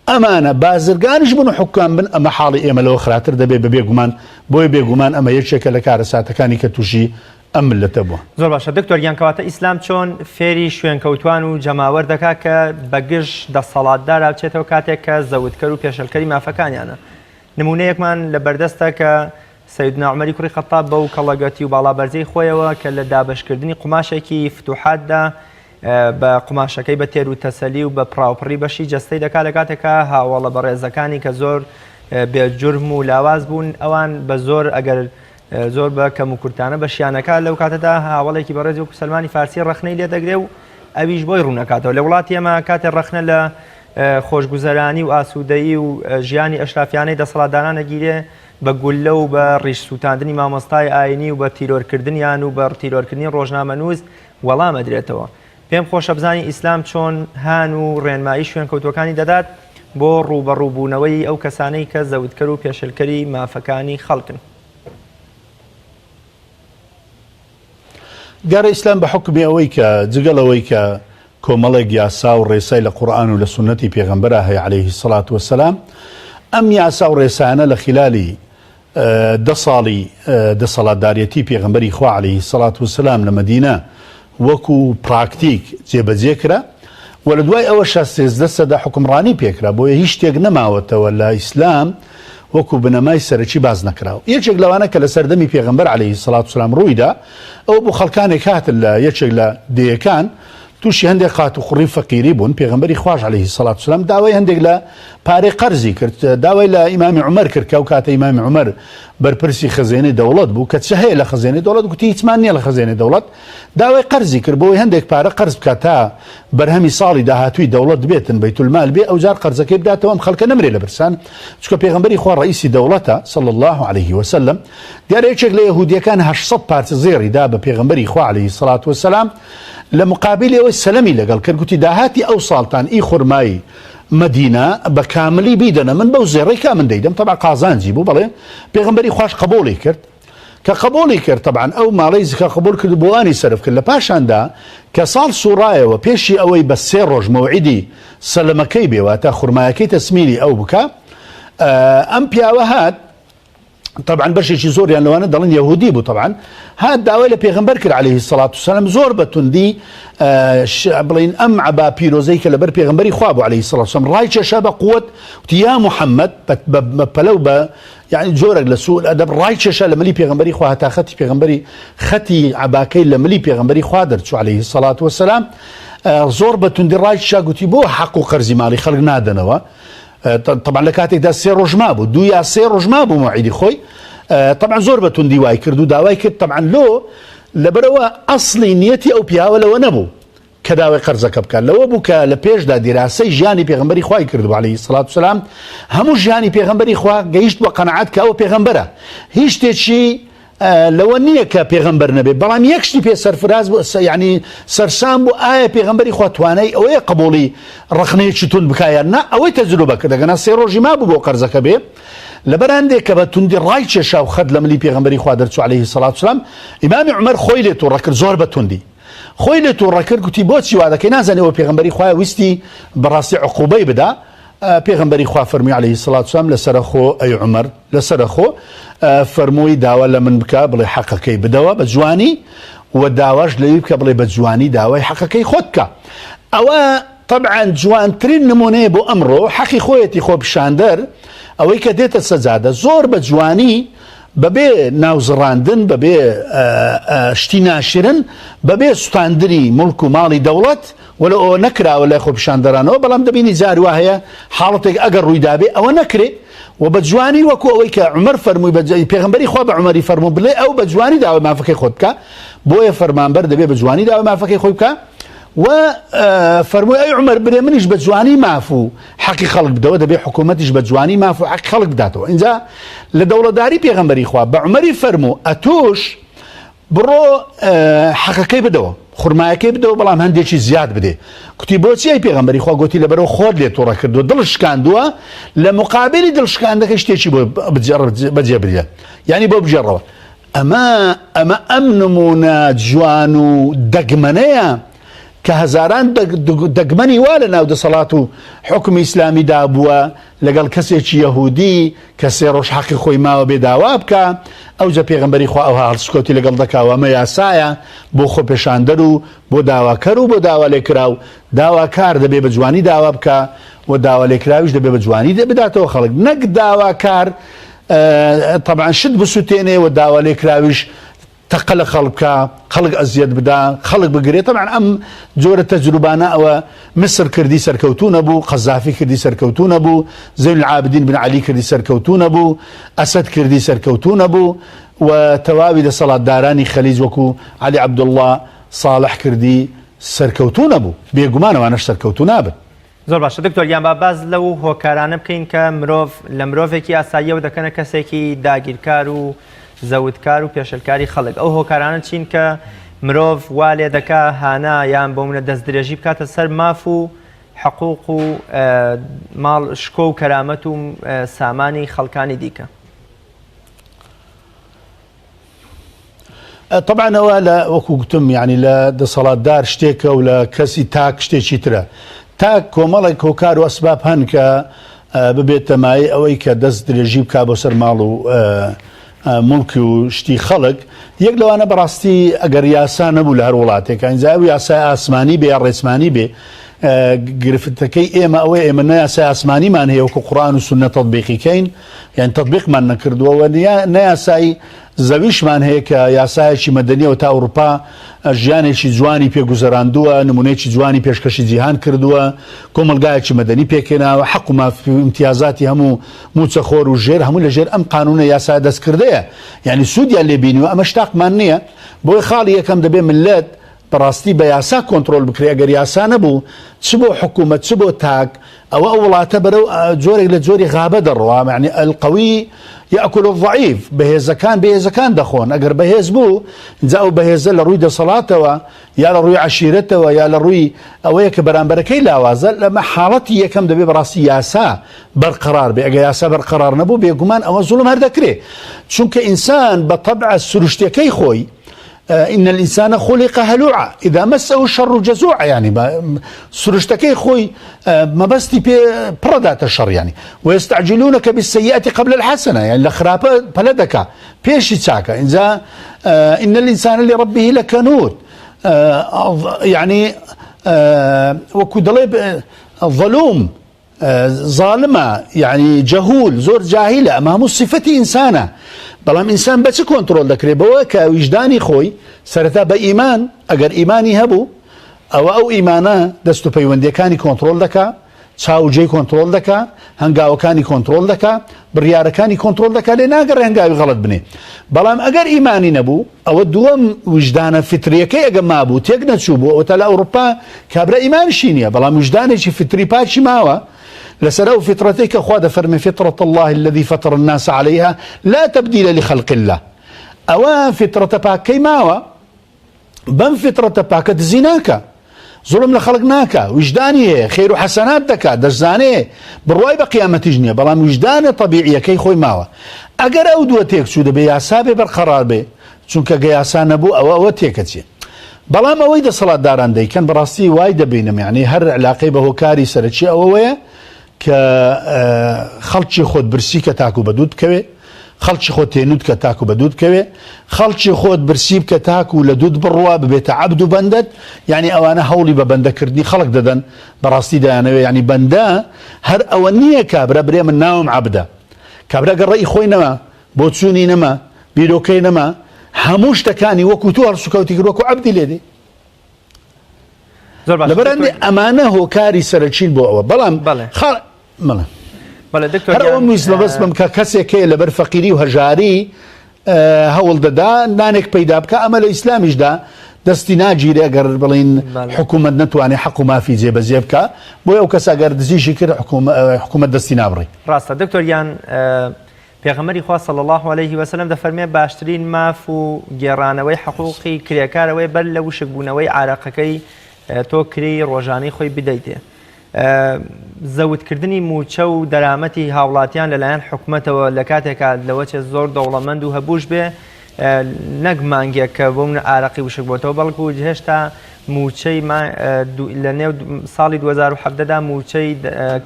ئەمانە بازرگانیش بن و حکام بن ئەمە حاڵی ئێمە لەوە خراتر دەبێت بە بێگومان بۆی بێگومان ئەمە یەکێکە لە کارە ساتەکانی کە تووشی ئەم ملەتە بووە. زۆر باشە دکتۆر گیانکەواتە ئیسلام چۆن فێری شوێنکەوتوان و جەماوەر دەکا کە بەگشت دەسەڵاتدارا بچێتەوە کاتێک کە زەوتکەر و پێشەلکەری مافەکانیانە نمونەیەکمان لە بەردەستە کە سەیدنا عومەری کوڕی خەتاب بەو کەڵەگەتی و باڵابەرزەی خۆیەوە کە لە دابەشکردنی قوماشێکی فتوحاتدا بە قوماشەکەی بە تێر و تەسەلی و بە پراوپڕی بەشی جەستەی دەکات لە کاتێکە هاوڵە بەڕێزەکانی کە زۆر بێجورم و لاواز بوون ئەوان بە زۆر ئەگەر زۆر بە کەم و کورتانە بەشیانەکە لەو کاتەدا هاوڵێکی بەڕێزی وەکو سەلمانی فارسی ڕەخنەی لێ دەگرێ و ئەویش بۆی ڕوونەکاتەوە لە وڵاتی ئێمە کاتێ ڕەخنە لە خۆشگوزەرانی و ئاسوودەیی و ژیانی ئەشرافیانەی دەسەڵاتدارانە گیرێ بە گولە و بە ڕیش سووتاندنی مامۆستای ئاینی و بە تیرۆرکردنیان و بە تیرۆرکردنی ڕۆژنامەنووس وەڵامە درێتەوە. پێم خۆشە بزانی ئیسلام چۆن هان و ڕێنمایی شوێنکەوتوەکانی دەدات بۆ ڕوبەڕووبوونەوەی ئەو کەسانەی کە زەوتکەر و پێشلکەری مافەکانی خەڵکن. گەڕە ئیسلام بە حکمی ئەوەی کە جگەڵەوەی کە کۆمەڵێک یاسا و ڕێسای لە قورئان و لە سونەتی پێغەمبەرە هەیە عەلەیهی سەڵات وەسەلام ئەم یاسا و ڕێسانە لە خلالی 10 ساڵی دەسەڵاتدارەتی پێغەمبەری خوا عەلەیهی سەڵات وەسەلام لە مەدینە وەکو پراکتیک جێبەجێ کرا و لە دوای ئەوە 13 سەدا حکمڕانی پێکرا بۆیە هیچ شتێک نەماوەتەوە لە ئیسلام وەکو بنەمای سەرەکی باز نەکراوە. یەکێک لەوانە کە لە سەردەمی پێغەمبەر عەلەیهی سەڵات وەسەلام ڕوویدا ئەو بۆ خەڵکانێک هاتن لە یەکێک لە دێیەکان تووشی هەندێک قات و قوڕی فەقیری بوون پێغەمبەری خوش عەلەیهی سەڵات وسەلام داوای هەندێک لە پارەی قەرزی کرد داوای لە ئیمامی عومەر کرد کە ئەو کاتە ئیمامی عومەر بەرپرسی خەزێنەی دەوڵەت بوو کە چ هەیە لە خەزێنەی دەوڵەت گوتی هیچمان نییە لە خەزێنەی دەوڵەت داوای قەرزی کرد بۆی هەندێک پارە قەرز بکات تا بەرهەمی ساڵی داهاتووی دەوڵەت بێتن بەیتولمال بێ ئەو جار قەرزەکەی بداتەوە ئەم خەڵکە نەمرێ لە برسان چونکە پێغەمبەری خوا ڕئیسی دەوڵەتە صلی الله عليه وسلم دیارە یەکێک لە یەهودیەکان 800 پارچە زێڕی دا بە پێغەمبەری خوا عەلەیهی سەڵات وەسەلام لە مقابلی ئەوەی سەلەمی لەگەڵ کرد گوتی داهاتی ئەو ساڵتان ئی خورمایی مدینە بە کاملی بیدەنە من بەو زێڕەی کا من دەیدەم تەبع قازانجی بوو بەڵێ پێغەمبەری خوش قبولی کرد کە قبولی کرد طبعا ئەو ماڵەی زکا قبول کرد بۆوانی سەرف کرد لە پاشاندا کە ساڵ سوڕایەوە پێشی ئەوەی بە 3 ڕۆژ مەوعیدی سەلەمەکەی بێوە تا خورمایەکەی تەسمیلی ئەو بکە ئەم پیاوە هات طبعا بەشێکی زۆریان لەوانە دەڵێن یەهودی بوو طبعا هات داوای لە پێغەمبەر کرد عەلەیهی سەڵات وسەلام زۆر بەتوندی بڵین ئەم عەبا پیرۆزەی کە لەبەر پێغەمبەری خوا بوو عەلەیهی سەڵات وسەلام ڕای کێشا بە قووەت وتی یا موحەممەد بە پەلەو بە یعنی جۆرێک لە سوء الئەدەب ڕای کێشا لە ملی پێغەمبەری خوا هەتا خەتی پێغەمبەری خەتی عەباکەی لە ملی پێغەمبەری خوا دەرچوو عەلەیهی سەڵات وسەلام زۆر بەتوندی ڕای کێشا گوتی بۆ حەق و قەرزی ماڵی خەڵک نادەنەوە طبعا لە کاتێکدا 3 ڕۆژ مابوو 2 یا 3 ڕۆژ مابوو مەوعیدی خۆی طبعا زۆر بەتوندی وای کرد و داوای کرد طبعا لۆ لەبەرەوە ئەسڵی نیەتی ئەو پیاوە لەوە نەبوو کە داوای قەرزەکە بکات لەوە بوو کە لە پێشدا دیراسەی ژیانی پێغەمبەری خوای کردبوو عەلەیهی سەڵات وسەلام هەموو ژیانی پێغەمبەری خوا گەیشت بە قەنەعەت کە ئەوە پێغەمبەرە هیچ شتێکی لەوە نییە کە پێغەمبەر نەبێت بەڵام یەک شتی پێ سەرفراز بوو یعنی سەرسام بوو ئایا پێغەمبەری خوا توانای ئەوەیە قبوڵی ڕەخنەیەکی تون بکایان نا ئەوەی تەجروبە کرد دەگەنا 3 ڕۆژی مابوو بۆ قەرزەکە بێ لەبەرەندێک کە بە توندی ڕای کێشا و خەد لە ملی پێغەمبەری خوا دەرچوو عەلەیهی سەڵات وسەلام ئیمامی عومەر خۆی لێ تووڕە کرد زۆر بە توندی خۆی لێ تووڕە کرد گوتی بۆچی وا دەکەی نازانێ ئەوە پێغەمبەری خوا ویستی بەڕاستی عقوبەی بدا پێغەمبەری خوا فەرمووی عەلەیهی سەڵات وسەلام لەسەرە خۆ ئەی عومەر لەسەرە خۆ فەرمووی داوا لە من بکە بڵێ حەقەکەی بدەوە بە جوانی و داواش لەوی بکە بڵێ بە جوانی داوای حەقەکەی خۆت بکە ئەوە طبعا جوانترین نمونەیە بۆ ئەمڕۆ حەقی خۆیەتی خۆ پیشاندەر ئەوەی کە دێتە سەجادە زۆر بە جوانی بەبێ ناوزڕاندن بەبێ شتی ناشرن بەبێ سوتاندنی مڵک و ماڵی دەوڵەت وەلە ئەوە نەکراوە لای خۆ پیشاندەرانەوە بەڵام دەبینی جاری وا هەیە حاڵەتێک ئەگەر ڕوویدابێ ئەوە نەکرێ و بە جوانی وەکو ئەوەی کە عومەر فەرمووی پێغەمبەری خوا بە عومەری فەرموو بڵێ ئەو بە جوانی داوای مافەکەی خۆت بکە بۆیە فەرمانبەر دەبێ بە جوانی داوای مافەکەی خۆی بکە و فەرمووی ئەی عومەر برێ منیش بە جوانی مافو حەقی خەڵک بدەوە دەبێ حکوومەتیش بە جوانی مافو حەقی خەڵک بداتەوە اینجا لە دەوڵەتداری پێغەمبەری خوا بە عومەری فەرموو ئەتۆش بڕۆ حەقەکەی بدەوە خورمایەکەی بدەوە بەڵام هەندێکی زیاد بدێ کوتی بۆچی پێغەمبەری خوا گوتی لەبەرەوە خۆت لێ تۆڕە کردو دڵ شکاندووە لە مقابلی دڵ شکاندەکە شتێکی بۆ بەجێ بریە یعنی بۆ بجێڕەوە ئەم نمونە جوان و دەگمەنەیە کە هەزاران دەگمەنی وا لە ناو دەسەڵات و حکمی ئیسلامیدا بووە لەگەڵ کەسێکی یەهودی کە سێ ڕۆژ حەقی خۆی ماوە بێ داوا بکە ئەوجا پێغەمبەری خوا ئەوها هەڵسکۆتی لەگەڵ دەکاوە ئەمە یاسایە بۆ خۆ پێشاندەر و بۆ داواکەر و بۆ داوا لێکراو داواکار دەبێ بە جوانی داوا بکە و داوا لێکراویش دەبێ بە جوانی بداتەوە خەڵک نەک داواکار طبعا شت بسووتێنێ و داوا لێکراویش تەقە لە خەڵک ئەزیەت بدا خەڵک بگرێت طبعا ئەم جۆرە تەجروبانە ئەوە مصر کردی سەرکەوتوو نەبوو قەزافی کردی سەرکەوتوو نەبوو زەین العابدین بن عەلی کردی سەرکەوتوو نەبوو ئەسەد کردی سەرکەوتوو نەبوو و تەواوی دەسەڵاتدارانی خەلیج وەکو عەلی عەبدوڵڵا ساڵح کردی سەرکەوتوو نەبوو بێگومان ئەوانەش سەرکەوتوو نابن. زۆر باشە دکتۆر یان با باز لەو هۆکارانە بکەین کە مرۆڤ لە مرۆڤێکی ئاساییەوە دەکەنە کەسێکی داگیرکار و زەوتکار و پێشەلکاری خەڵک ئەو هۆکارانە چین کە مرۆڤ وا لێ دەکا هانا یان بۆ منە دەست درێژی بکاتە سەر ماف و حقوق و ماڵ شکۆ و کەرامەت و سامانی خەڵکانی دیکە. طبعا ئەوە لە وەکو گوتم یعنی لە دەسەڵاتدار شتێکە و لە کەسی تاک شتێکی ترە تاک کۆمەڵێک هۆکار و ئەسباب هەن کە ببێتە مای ئەوەی کە دەست درێژی بکا بۆ سەر ماڵ و مڵکی و شتی خەڵک یەک لەوانە بەڕاستی ئەگەر یاسا نەبوو لە هەر وڵاتێک ئەنجا یاسای ئاسمانی بێ یا ڕێسمانی بێ گرفتەکەی ئێمە ئەوەی ئێمە نەیاسای ئاسمانیمان هەیە وەکو قورئان و سوننە تەطبیقیکەین یان تەطبیقمان نەکردووە نەیاسای زەویشمان هەیە کە یاسایەکی مەدەنیەوە تا ئەوروپا ژیانێکی جوانی پێگوزەراندووە نمونەیەکی جوانی پێشکەشی جیهان کردووە کۆمەلگایەکی مەدەنی پێکێناوە حەق و امتیازاتی هەموو موچەخۆر و ژێر هەموو لە ژێر ئەم قانونە یاسا دەستکردەیە یعنی سوودیان لێبینیوە ئەمە شتاقمان نییە بۆی خاڵی یەکەم دەبێ ملت بەڕاستی بە یاسا کۆنتترۆل بکرێ ئەگەر یاسا نەبوو چ بۆ حکوومەت چ بۆ تاک ئەوە ئەو وڵاتە بەرەو جۆرێک لە جۆری غابە دەڕوا معنی القوی یأکل الضعیف بەهێزەکان دەخۆن ئەگەر بەهێز بوو جا ئەو بەهێزە لە ڕووی دەسەڵاتەوە یا لە ڕووی عشیرەتەوە یا لە ڕووی ئەوەیە کە بەرامبەرەکەی لاوازە لەمە حاڵەتی یەکەم دەبێ بەڕاستی یاسا بەرقەرار بێ ئەگەر یاسا بەرقەرار نەبوو بێگومان ئەوە زوڵم هەردەکرێ چونکە ئینسان بە طبع سروشتەکەی خۆی إن الإنسان خلق هلوعا إذا مسه الشر جزوعا يعني سرشتكي خوي ما بستي بردات الشر يعني ويستعجلونك بالسيئة قبل الحسنة يعني الخرافة بلدك بيش تساكا إن الإنسان لربه لكنود يعني وكدليب ظلوم ظالمة يعني جهول زور جاهلة أمام صفة إنسانة بەڵام ئینسان بەچ کۆنتترۆل دەکرێت بەوە کە ویژدانی خۆی سەرەتا بە ئیمان ئەگەر ئیمانی هەبوو ئەوە ئەو ئیمانە دەست و پەیوەندیەکانی کۆنتترۆل دەکا چاوجێی کۆنتترۆل دەکا هەنگاوەکانی کۆنتترۆل دەکا بڕیارەکانی کۆنتترۆل دەکا لێ ناگەڕێ هەنگاوی غەڵەت بنێ بەڵام ئەگەر ئیمانی نەبوو ئەوە دووەم وجدانە فتریەکەی ئەگە مابوو تێک نەچوو بوو ئەوە تا لە ئەوروپا کابرا ئیمانشی نییە بەڵام وجدانێکی فتری پاچی ماوە لسروا فطرتك أخواد فرم فطرة الله الذي فطر الناس عليها لا تبديل لخلق الله أو فطرة باكي ماوى بم فطرة باك تزيناك ظلم لخلقناك وجداني خير حسنات دكا دزاني برواي بقيامة تجنية بلان وجدان طبيعية كي خوي ماوى أقر أودوة تيكسو دبي ياسابي برقرار بي چونك قياسان نبو أو تيكتي بلان ما ويدا صلاة داران دي كان براستي وايدا بينهم يعني هر علاقي بهو كاري سرتشي أووية کە خەڵکی خۆت برسی کە تاکو بەدوود بکەوێ خەڵکی خۆت تێنوت کە تاکو بەدوود بکەوێ خەڵکی خۆت برسی بکە تاکو لە دوود بڕوا ببێتە عەبد و بەندەت یعنی ئەوانە هەوڵی بە بەندەکردنی خەڵک دەدەن بەڕاستی دەیانەوێ یعنی بەندە هەر ئەوە نییە کابرا برێ من ناوم عەبدە کابرا گەر ڕێی خۆی نەما بۆ چوونی نەما بیرۆکەی نەما هەموو شتەکانی وەکو تۆ هەرسوکەوتی کرد وەکو عەبدی لێدێ لەبەرەندێ ئەمانە هۆکاری سەرەکین بۆ ئەوە بەڵام هەر ئەوە ویست بەبەست بم کە کەسێکەیە لەبەر فەقیری و هەژاری هەوڵ دەدا نانێک پەیدا بکە ئەمە لە ئیسلامیشدا دەستی ناگیرێ ئەگەر بڵین حکوومەت نەتوانێت حەق و مافی جێبەجێ بکە بۆ ئەو کەس ئەگەر دزیشی کرد حکوومەت دەستی نابڕێ ڕاستە دکتۆر یان پێغەمبەری خوا صلی الله عليه وسلم دەفەرمێ باشترین ماف و گێڕانەوەی حقوقی کرێکارەوەی بەر لە وشک بوونەوەی عارەقەکەی تۆ کرێی ڕۆژانەی خۆی بدەیتێ. زەوتکردنی موچە و دەرامەتی هاوڵاتیان لەلایەن حکوومەتەوە لە کاتێکا لەوەچە زۆر دەوڵەمەند و هەبوش بێ نەک مانگێک کە بۆ ئارەقی وشک بۆتەوە بەڵکو هێشتا موچەی لە نێو ساڵی 2017دا موچەی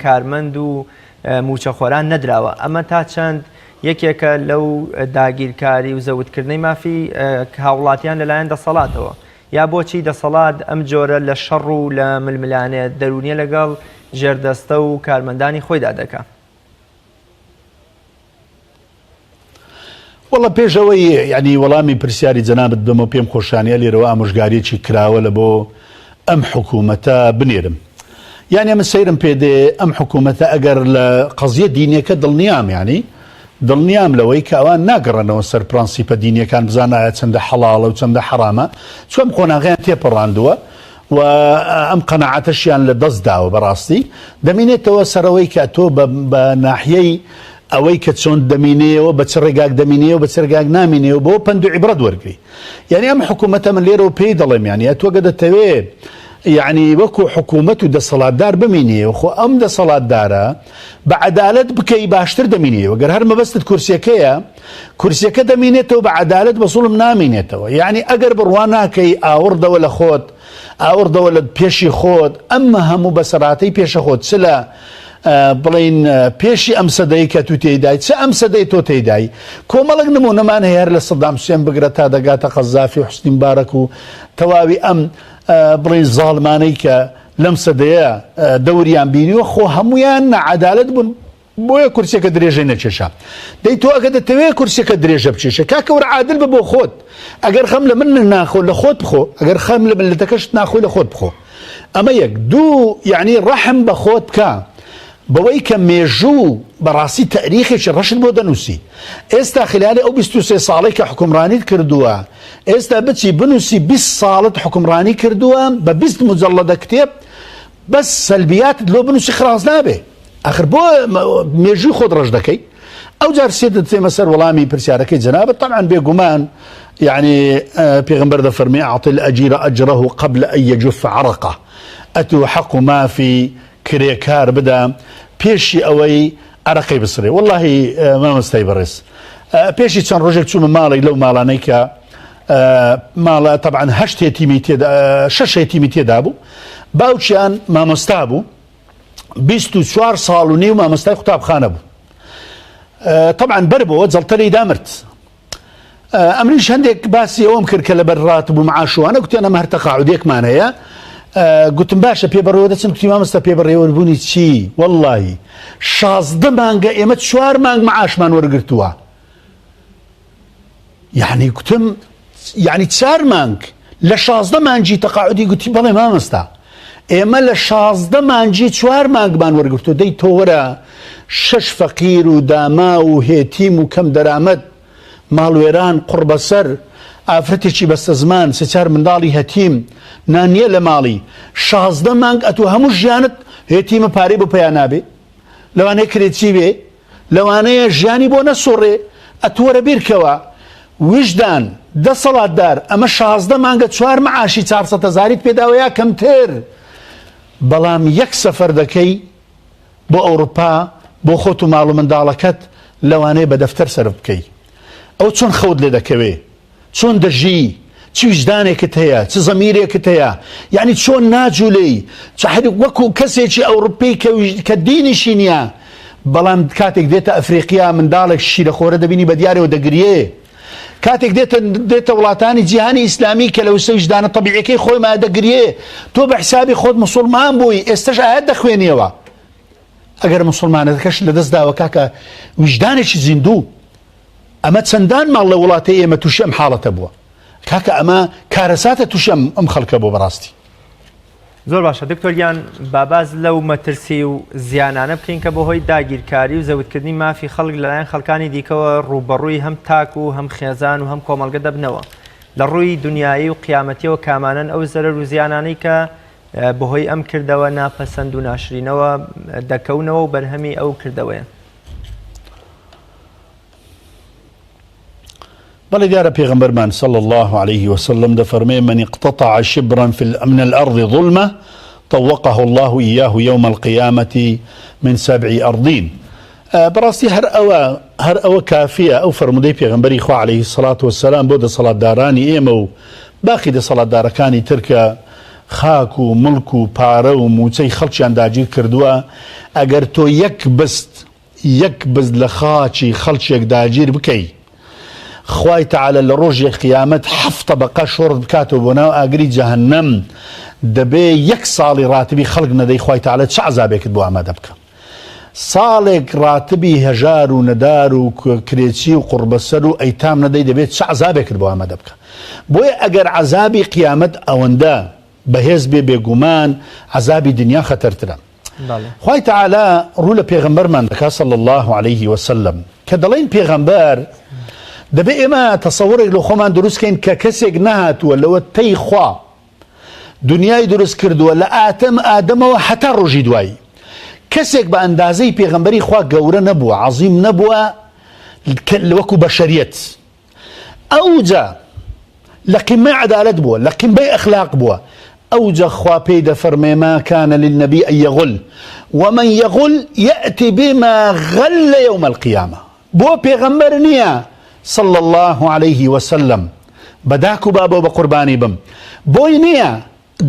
کارمەند و موچەخۆران نەدراوە. ئەمە تا چەند یەکێکە لەو داگیرکاری و زەوتکردنەی مافی هاوڵاتیان لەلایەن دەسەڵاتەوە یا بۆچی دەسەڵات ئەم جۆرە لە شەڕ و لە ململانێت دەرونیە لەگەڵ ژێردەستە و کارمەندانی خۆیدا دەکات. وەڵە پێشەوەی یعنی وەڵامی پرسیاری جەنابەت بەمە پێم خۆشانیە لێرەوە ئامۆژگاریەکی کراوە لە بۆ ئەم حکوومەتە بنێرم. یعنی ئەمە سەیرم پێدێ ئەم حکوومەتە ئەگەر لە قەزیە دینیەکە دڵنیام ینی دڵنیام لەوەی کە ئەوان ناگەڕنەوە سەر پرانسیپە دینیەکان بزانایە چەندە حەڵاڵە و چەندە حرامە چۆن قۆناغیان تێپەڕاندووە و ئەم قەنەعاتەشیان لە دەست داوە بەڕاستی دەمینێتەوە سەرەوەی کە تۆ بە ناحیەی ئەوەی کە چۆن دەمینەوە بە چ ڕێگاک دەمینەوە بە چ ڕێگاک نامینەوە بۆ پند و عیبرەت وەرگری. یعنی ئەم حکوومەتە من لێرەوە پێی دەڵێم یعنی تۆ گە دەتەوێت يعني وەکو حکوومەت و دەسەڵاتدار بمینێ خۆ ئەم دەسەڵاتدارە بە عەدالەت بکەی باشتر دەمینێەوە گەر هەر مەبەستت کورسیەکەیە کورسیەکە دەمینێتەوە بە عەدالەت بە زوڵم نامینێتەوە. یعنی ئەگەر بڕوا ناکەی ئاوردەوە لە خۆت ئاوردەوە لە پێشی خۆت ئەمە هەموو بەسەراتەی پێشە خۆت چ لە بڵین پێشی ئەم سەدەی کە تو تێدای چه ئەم سەدەی تۆ تێدای کۆمەڵک نمونەمان هەیە لە سەدام حوسێن بگرە تا دەگاتە قەزافی و حوسنی مبارەک و تەواوی ئەم بڵین زاڵمانەی کە لەم سەدەیە دەوریان بینیوە خۆ هەمویان نەعەدالەت بوون بۆیە کورسێکە درێژەی نەچێشە. دەی تۆ ئەگە دەتەوێت کورسێکە درێژە بچێشە کاکەوەرە عادل بە بۆ خۆت ئەگەر خەم لە من ناخۆ لە خۆت بخۆ ئەگەر خەم لە ملەتەکەشت ناخۆی لە خۆت بخۆ. ئەمە یەک دوو یعنی ڕەحم بە خۆت بکە بەوەی کە مێژوو بەڕاستی تاریخێکی ڕەشت بۆ دەنووسی ئێستا خلالی ئەو 23 ساڵی کە حکومڕانیت کردووە ئێستا بچی بنووسی 20 ساڵت حکومڕانی کردووە بە 20 مجەڵەدە کتێب بەس سەلبیاتت لۆ بنووسی خراس نابێ ئاخر بۆ مێژووی خۆت ڕەش دەکەی. ئەو جار سێتت تێمە سەر وەڵامی پرسیارەکەی جەنابەت طبعا بێگومان يعني پێغەمبەر دەفەرمێ ئەعطی الئەجیرە ئەجرەه قبل ئەن یەجوف عەرەقه ئەتو حەق و مافی کرێکار بدە پێشی ئەوەی عەرەقەی بسڕێ. وەڵڵاهی مامۆستای بەڕێز پێشی چەند ڕۆژێک چوومە ماڵێک لەو ماڵانەی کە ماڵە طبعا 6 یەتیمی تێدا بوو باوچیان مامۆستا بوو 24 ساڵ و نیو مامۆستای قوتابخانە بوو طبعا بەربەوە جەڵتەری دامرد. ئەمریش هەندێک باسی ئەوم کرد کە لەبەر ڕاتبوو معاشوانە گوتیان ئەمە هەر تەقاعودێکمان هەیە گوتم باشە پێبەڕێوە دەچم گوتی مامۆستا پێبەڕێوەبوونی چی وەڵڵاهی 16 مانگە ئێمە 4 مانگ معاشمان وەرگرتووە. یعنی گوتم یعنی 4 مانگ لە 16 مانگی تەقاعودی گوتی بەڵێ مامۆستا ئێمە لە 16 مانگی 4 مانگمان وەرگرتووە دەی تۆ وەرە 6 فەقیر و داما و هێتیم و کەم دەرامەت ماڵوێران قوڕ بەسەر ئافرەتێکی بەستە زمان سێ-چار منداڵی هەتیم نانیە لە ماڵی 16 مانگ ئەتوو هەموو ژیانت هێتیمە پارەی بۆ پێیان نابێ لەوانەیە کرێتی بێ لەوانەیە ژیانی بۆ نەسوڕێ ئەتووەرە بیرکەوە وجدان دەسەڵاتدار ئەمە 16 مانگە 4 معاشی 400 هەزاریت پێداوەیە کەمتر بەڵام یەک سەفەر دەکەی بۆ ئەوروپا بۆ خۆت و ماڵ و منداڵەکەت لەوانەیە بە دەفتەر سەر بکەی ئەو چۆن خەوت لێ دەکەوێ چۆن دەژی چی وجدانێکت هەیە چ زەمیرێکت هەیە یعنی چۆن ناجوولەی وەکو کەسێکی ئەوروپی کە دینیشی نییە بەڵام کاتێک دێتە ئەفریقیا منداڵێک شیرەخۆرە دەبینی بە دیارەوە دەگرێ کاتێک دێتە وڵاتانی جیهانی ئیسلامی کە لە وسە وجدانە تەبیعیەکەی خۆیما دەگرێ تۆ بە حسابی خۆت موسڵمان بووی ئێستش ئاەت دەخوێنیەوە ئەگەر موسڵمانەکەش لەدەست داوە کاکە وجدانێکی زیندوو ئەمە چەندان ماڵ لە وڵاتی ئێمە تووشی ئەم حاڵەتە بووە کاکە ئەمە کارەساتە تووشی ئەم خەڵکە بۆ بەڕاستی. زۆر باشە دکتۆریان باباز لەو مەترسی و زیانانە بکەین کە بەهۆی داگیرکاری و زەوتکردنی مافی خەڵک لەلایەن خەڵکانی دیکەوە ڕوبەڕووی هەم تاک و هەم خێزان و هەم کۆمەڵگە دەبنەوە لە ڕووی دنیایی و قیامەتیەوە کامانن ئەو زەرەر و زیانانەی کە بەهۆی ئەم کردەوە ناپەسەند و ناشرینەوە دەکەونەوە و بەرهەمی ئەو کردەوەیە. بەڵێ دیارە پێغەمبەرمان صلى الله عليه وسلم دەفەرمێ من اقتطع شبرا من الأرض ظلمة طوقه الله إياه يوم القيامة من 7 أرضين. بەڕاستی هەر ئەوە کافیە ئەو فەرمودەی پێغەمبەری خوا عليه الصلاة والسلام بۆ دەسەڵاتدارانی ئێمە و باقی دەسەڵاتدارەکانی ترکە خاک و مڵک و پارە و موچەی خەڵکیان داگیر کردووە ئەگەر تۆ یەک بز لە خاچی خەڵکێک داگیر بکەی خوای تعالە لە ڕۆژی قیامەت 7 طبقە شۆڕت بکاتەوە بۆ ناو ئاگری جەهەنەم دەبێ 1 ساڵی ڕاتبی خەڵک نەدەی خوای تعالە چ عەزابێکت بۆ ئامادە بکە. ساڵێک ڕاتبی هەژار و نەدار و کرێچی و قوربەسەر و ئەیتام نەدەی دەبێت چ عەزابێکت بۆ ئامادە بکە. بۆیە ئەگەر عەزابی قیامەت ئەوەندە بەهێز بێ بێگومان عەزابی دنیا خەتەرترە. خوای تعالە ڕوو لە پێغەمبەرمان دەکات صلی الله عليه وسلم کە دەڵێن پێغەمبەر دەبێ ئێمە تەسەوڕێک لە خۆمان دروستکەین کە کەسێک نەهاتووە لەوە تەی خوا دنیای دروست کردووە لە ئادەمەوە هەتا ڕۆژی دوایی کەسێک بە ئەندازەی پێغەمبەری خوا گەورە نەبووە عەزیم نەبووە وەکو بەشەریەت ئەوجا لە قیمەی عەدالەت بووە لە قیمەی ئەخلاق بووە ئەوجا خوا پێی دەفەرمێ ما كان للنبي أن يغل ومن يغل يأتي بما غل يوم القيامة بۆ پێغەمبەر نییە صلى الله عليه وسلم بەداک و بابە بە قوربانی بم بۆی نییە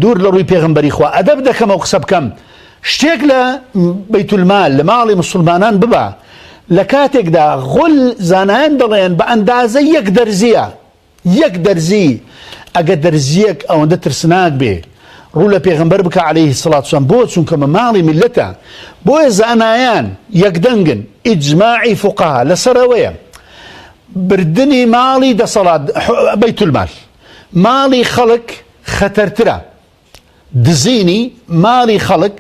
دوور لە ڕووی پێغەمبەری خوا ئەدەب دەکەمە و قسە بکەم شتێک لە بەیت المال لە ماڵی مسلمانان ببە لە کاتێکدا غل زانایان دەڵێن بە ئەندازە 1 دەرزیە 1 دەرزی ئەگە دەرزیەک ئەوەندە ترسناک بێ ڕوو لە پێغەمبەر بکە عليه الصلاة والسلام بۆ چونکەمە ماڵی میلەتە بۆیە زانایان یەکدەنگن ئیجماعی فوقەها لەسەرەوەیە بردنی ماڵی دەسەڵات بەیت المال ماڵی خەڵک خەتەرترە دزینی ماڵی خەڵک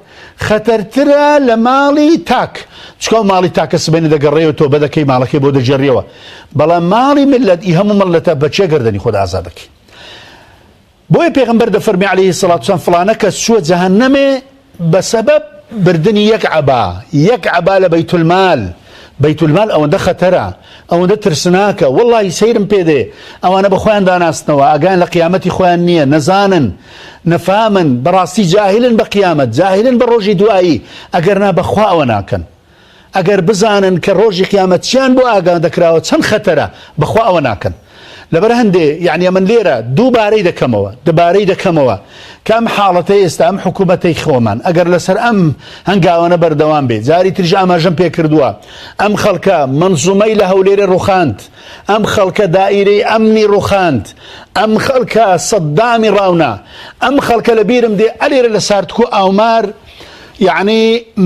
خەتەرترە لە ماڵی تاک چکە ماڵی تاکە سبێنە دەگەڕێەوە تۆ بەدەکەی ماڵەکەی بۆ دەجێڕیەوە بەڵام ماڵی ملت ئی هەموو مڵەتە بەچێ گەردەنی خۆت ئازادەکەی بۆیە پێغەمبەر دەفەرمی عليه الصلاة والسلام فلانە کەس چووە جەهەنەمێ بەسەبەب بردنی 1 عەبا لە بەیت المال ئەوەندە خەتەرە ئەوەندە ترسناکە وەڵڵی سەیرم پێدێ ئەوانە بە خۆیان داناستنەوە ئاگان لە قیامەتی خۆیان نییە نەزانن نەفامن بەڕاستی جاهلن بە قیامەت جاهلن بە ڕۆژی دوایی ئەگەر نا بەخوا ئەوە ناکەن ئەگەر بزانن کە ڕۆژی قیامەت چیان بۆ ئاگان دەکراوە چەند خەتەرە بەخوا ئەوە ناکەن لەبەر هەندێ یعنی من لێرە دووبارەی دەکەمەوە کە ئەم حاڵەتەی ئێستا ئەم حکوومەتەی خۆمان ئەگەر لەسەر ئەم هەنگاوانە بەردەوام بێ جاری ترژ ئاماژەم پێ کردووە ئەم خەڵکە منزومەی لە هەولێرە ڕوخاند ئەم خەڵکە دائیرەی ئەمنی ڕوخاند ئەم خەڵکە سەددامی ڕاونا ئەم خەڵکە لە بیرم دێ ئەلێرە لە ساردکو ئاومار یعنی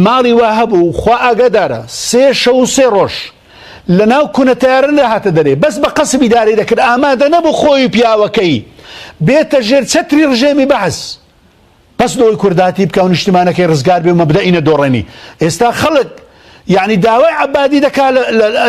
ماڵی وا هەبوو خوا ئاگادارە 3 شەو و 3 ڕۆژ لە ناو کونەتیارە نەهاتە دەرێ بەس بە قەسبی داری دەکرد ئامادە نەبوو خۆی پیاوەکەی بێتە ژێر چەتری ڕژێمی بەحث بەس دۆی کورداتی بکە و نیشتیمانەکەی ڕزگار بێ و مەبدەئینە دۆڕێنی ئێستا خەڵک یعنی داوای عەبادی دەکا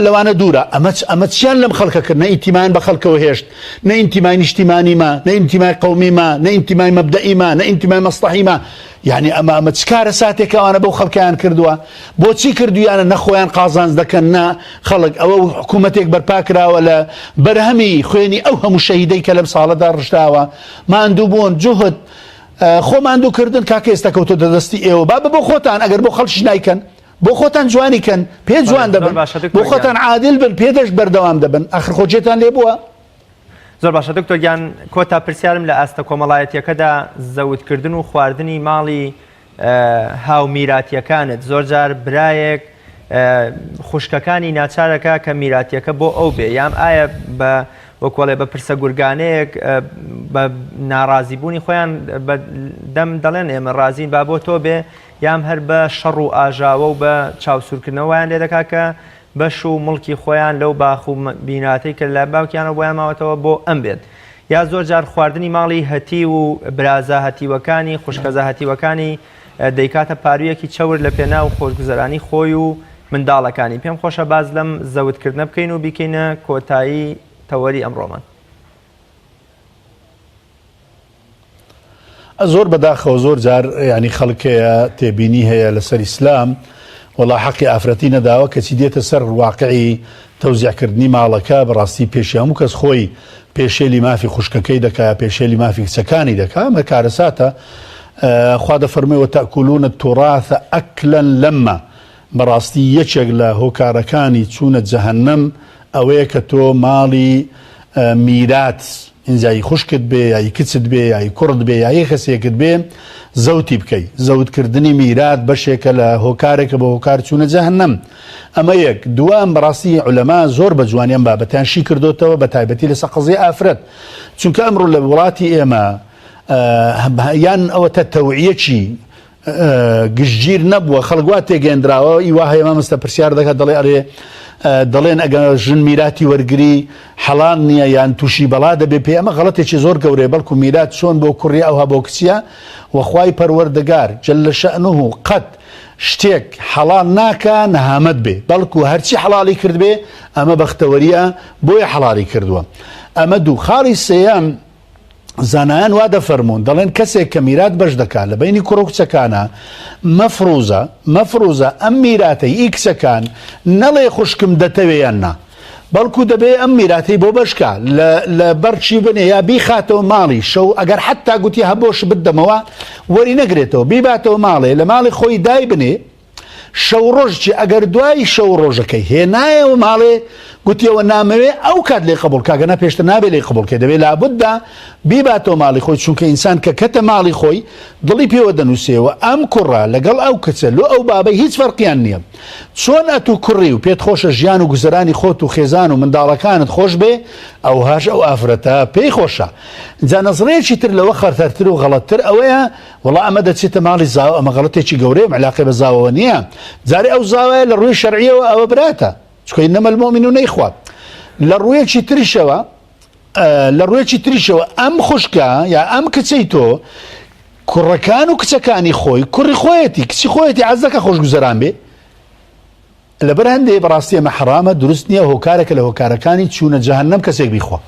لەوانە دوورە ئەمە چیان لەم خەڵکە کرد نە ئینتیمان بە خەڵکەوە هێشت نە ئینتیمای نیشتیمانیمە نە ئینتیمای قەومیمە نە ئینتیمای مەبدەئیمە نە ئینتیمای مەسلەحیمە یعنی ئەمە چکارە ساتێک ئەوانە بەو خەڵکیان کردووە بۆچی کردویانە نەخۆیان قازانج دەکەن نا خەڵک ئەوە حکوومەتێک بەرپا کراوە لە بەرهەمی خوێنی ئەو هەموو شەهیدەی کە لەم ساڵەدا ڕشتاوە ماندوو بوون جوهد خۆ ماندووکردن کاکە ئێستا کەوتۆ دەدەستی ئێوە با بۆ خۆتان ئەگەر بۆ خەڵکیش نایکەن بۆ خۆتان جوانی کەن پێ جوان دەبن بۆ خۆتان عادل بن پێدەش بەردەوام دەبن ئەخر خۆجێتان لێ بووە زۆر باشە دکتۆر گیان کۆتا پرسیارم لە ئاستە کۆمەڵایەتیەکەدا زەوتکردن و خواردنی ماڵی هاومیراتیەکانت زۆر جار برایەک خوشکەکانی ناچارەکە کە میراتیەکە بۆ ئەو بێ یام ئایا بە وەکوڵێ بە پرسە گورگانەیەک بە ناڕازیبوونی خۆیان دەم دەڵێن ئێمە ڕازین با بۆ تۆ بێ یام هەر بە شەڕ و ئاژاوە و بە چاوسورکردنەوەیان لێ دەکا کە بەش و مڵکی خۆیان لەو باخ و بیناتەی کرد لە باوکیانە بۆیان ماوەتەوە بۆ ئەم بێت یا زۆر جار خواردنی ماڵی هەتی و برازە هەتیوەکانی خوشکەزە هەتیوەکانی دەیکاتە پارویەکی چەور لە پێنا و خۆشگوزەرانی خۆی و منداڵەکانی پێم خۆشە باز لەم زەوتکردنە بکەین و بیکەینە کۆتایی تەوەری ئەمڕۆمان زۆر بەداخەوە زۆر جار ینی خەڵکەیە تێبینی هەیە لەسەر ئیسلام وڵا حەقی ئافرەتی نەداوە کەچی دێتە سەر واقعی تەوزیعکردنی ماڵەکە بەڕاستی پێشی هەموو کەس خۆی پێشێلی مافی خوشکەکەی دەکا پێشێلی مافی کچەکانی دەکا ئەمە کارەساتە خوا دەفەرمێ وتەأکولون التراث ئەکلا لەمە بەڕاستی یەکێک لە هۆکارەکانی چوونە جەهەنەم ئەوەیە کە تۆ ماڵی میرات ئینجایی خوشکت بێ یای کچت بێ یای کوڕت بێ یای کەسێکت بێ زەوتی بکەی زەوتکردنی میرات بەشێکە لە هۆکارێکە بە هۆکار چوونە جەهەنەم ئەمە یەک دوام بەڕاستی عولەما زۆر بە جوانیان بابەتیان شی کردوتەوە بە تایبەتی لەسەر قەزیە ئافرەت چونکە ئەمڕۆ لە وڵاتی ئێمە یان ئەوەتە تەوعیەکی گشتگیر نەبووە خەڵک تێگەێنراوە ئیوا هەیە مامۆستا پرسیار دەکات دەڵێ ئەرێ دەڵێن ئەگەر ژن میراتی وەرگری حەڵال نییە یان تووشی بەڵا دەبێ پێ ئەمە غەڵەتێکی زۆر گەورەیە بەڵکو میرات چۆن بۆ کوڕی ئەوها بۆ کچیە وەخوای پەروەردگار جەلە شەئنوه قەت شتێک حەڵال ناکە نەهامەت بێ بەڵکو هەرچی حەڵالی کرد بێ ئەمە بەختەوەریە بۆیە حەڵالی کردووە ئەمە دوو خاڵی سێیەم زانایان وا دەفەرمونون دەڵێن کەسێک کە میرات بەش دەکات لە بینی کوڕ و کچەکانە مەفروزە ئەم میراتەی ئی کچەکان نەڵێ خوشکم دەتەوێیان نا بەڵکو دەبێ ئەم میراتەی بۆ بەشکە لە بەرچی بنێ یا بیخاتەوە ماڵی شەو ئەگەر حتا گوتی هەبۆش بدەمەوە وەری نەگرێتەوە بیباتەوە ماڵێ لە ماڵی خۆی دای بنێ شەو ڕۆژی ئەگەر دوای شەو ڕۆژەکەی هێنایەوە ماڵێ گوتیەوە نامەوێ ئەو کات لێ قبول کاگەنا پێشتر نابێ لێ قبول کە دەبێت لابددا بیباتەوە ماڵی خۆی چونکە ئینسان کە کەتە ماڵی خۆی دڵی پێوە دەنووسێەوە ئەم کوڕە لەگەڵ ئەو کچە لۆ ئەو بابەی هیچ فەرقیان نییە چۆن ئەتو کوڕی و پێت خۆشە ژیان و گوزەرانی خۆت و خێزان و منداڵەکانت خۆش بێ ئەو هاش ئەو ئافرەتە پێی خۆشە جا نەزرەیەکی تر لەوە خەرتەرتر و غەڵەتتر ئەوەیە وەڵا ئەمە دەچێتە ماڵی زاوە ئەمە غەڵەتێکی گەورەیە علاقەی بە زاوەوە نییە جارێ ئەو زاوایە لە ڕووی شەرعیەوە ئەوە براتە چکە ئینەمە المؤمنون ئیخوة لە ڕوویەکی تریشەوە ئەم خوشکە یا ئەم کچەی تۆ کوڕەکان و کچەکانی خۆی کوڕی خۆیەتی کچی خۆیەتی حەز دەکە خۆشگوزەران بێ لەبەر هەندێک بەڕاستی ئەمە حرامە دروست نییە هۆکارێکە لە هۆکارەکانی چوونە جەهەنەم کەسێک بیخوا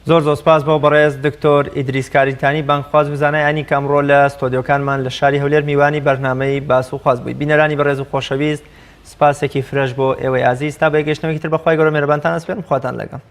زۆر سپاس بۆ بەڕێز دکتۆر ئیدریس کاریتانی بانگخواز بزانای کەمڕۆ لە ستۆدیۆکانمان لە شاری هەولێر میوانی بەرنامەی باس و خواز بووی بینەرانی بەڕێز و خۆشەویست سپاسێکی فرەش بۆ ئێوەی ئازیز تا بەگەشتنەوەی تر بەخوای گەورە مێرەبانتان ئەسپێرم خواتان لەگەڵ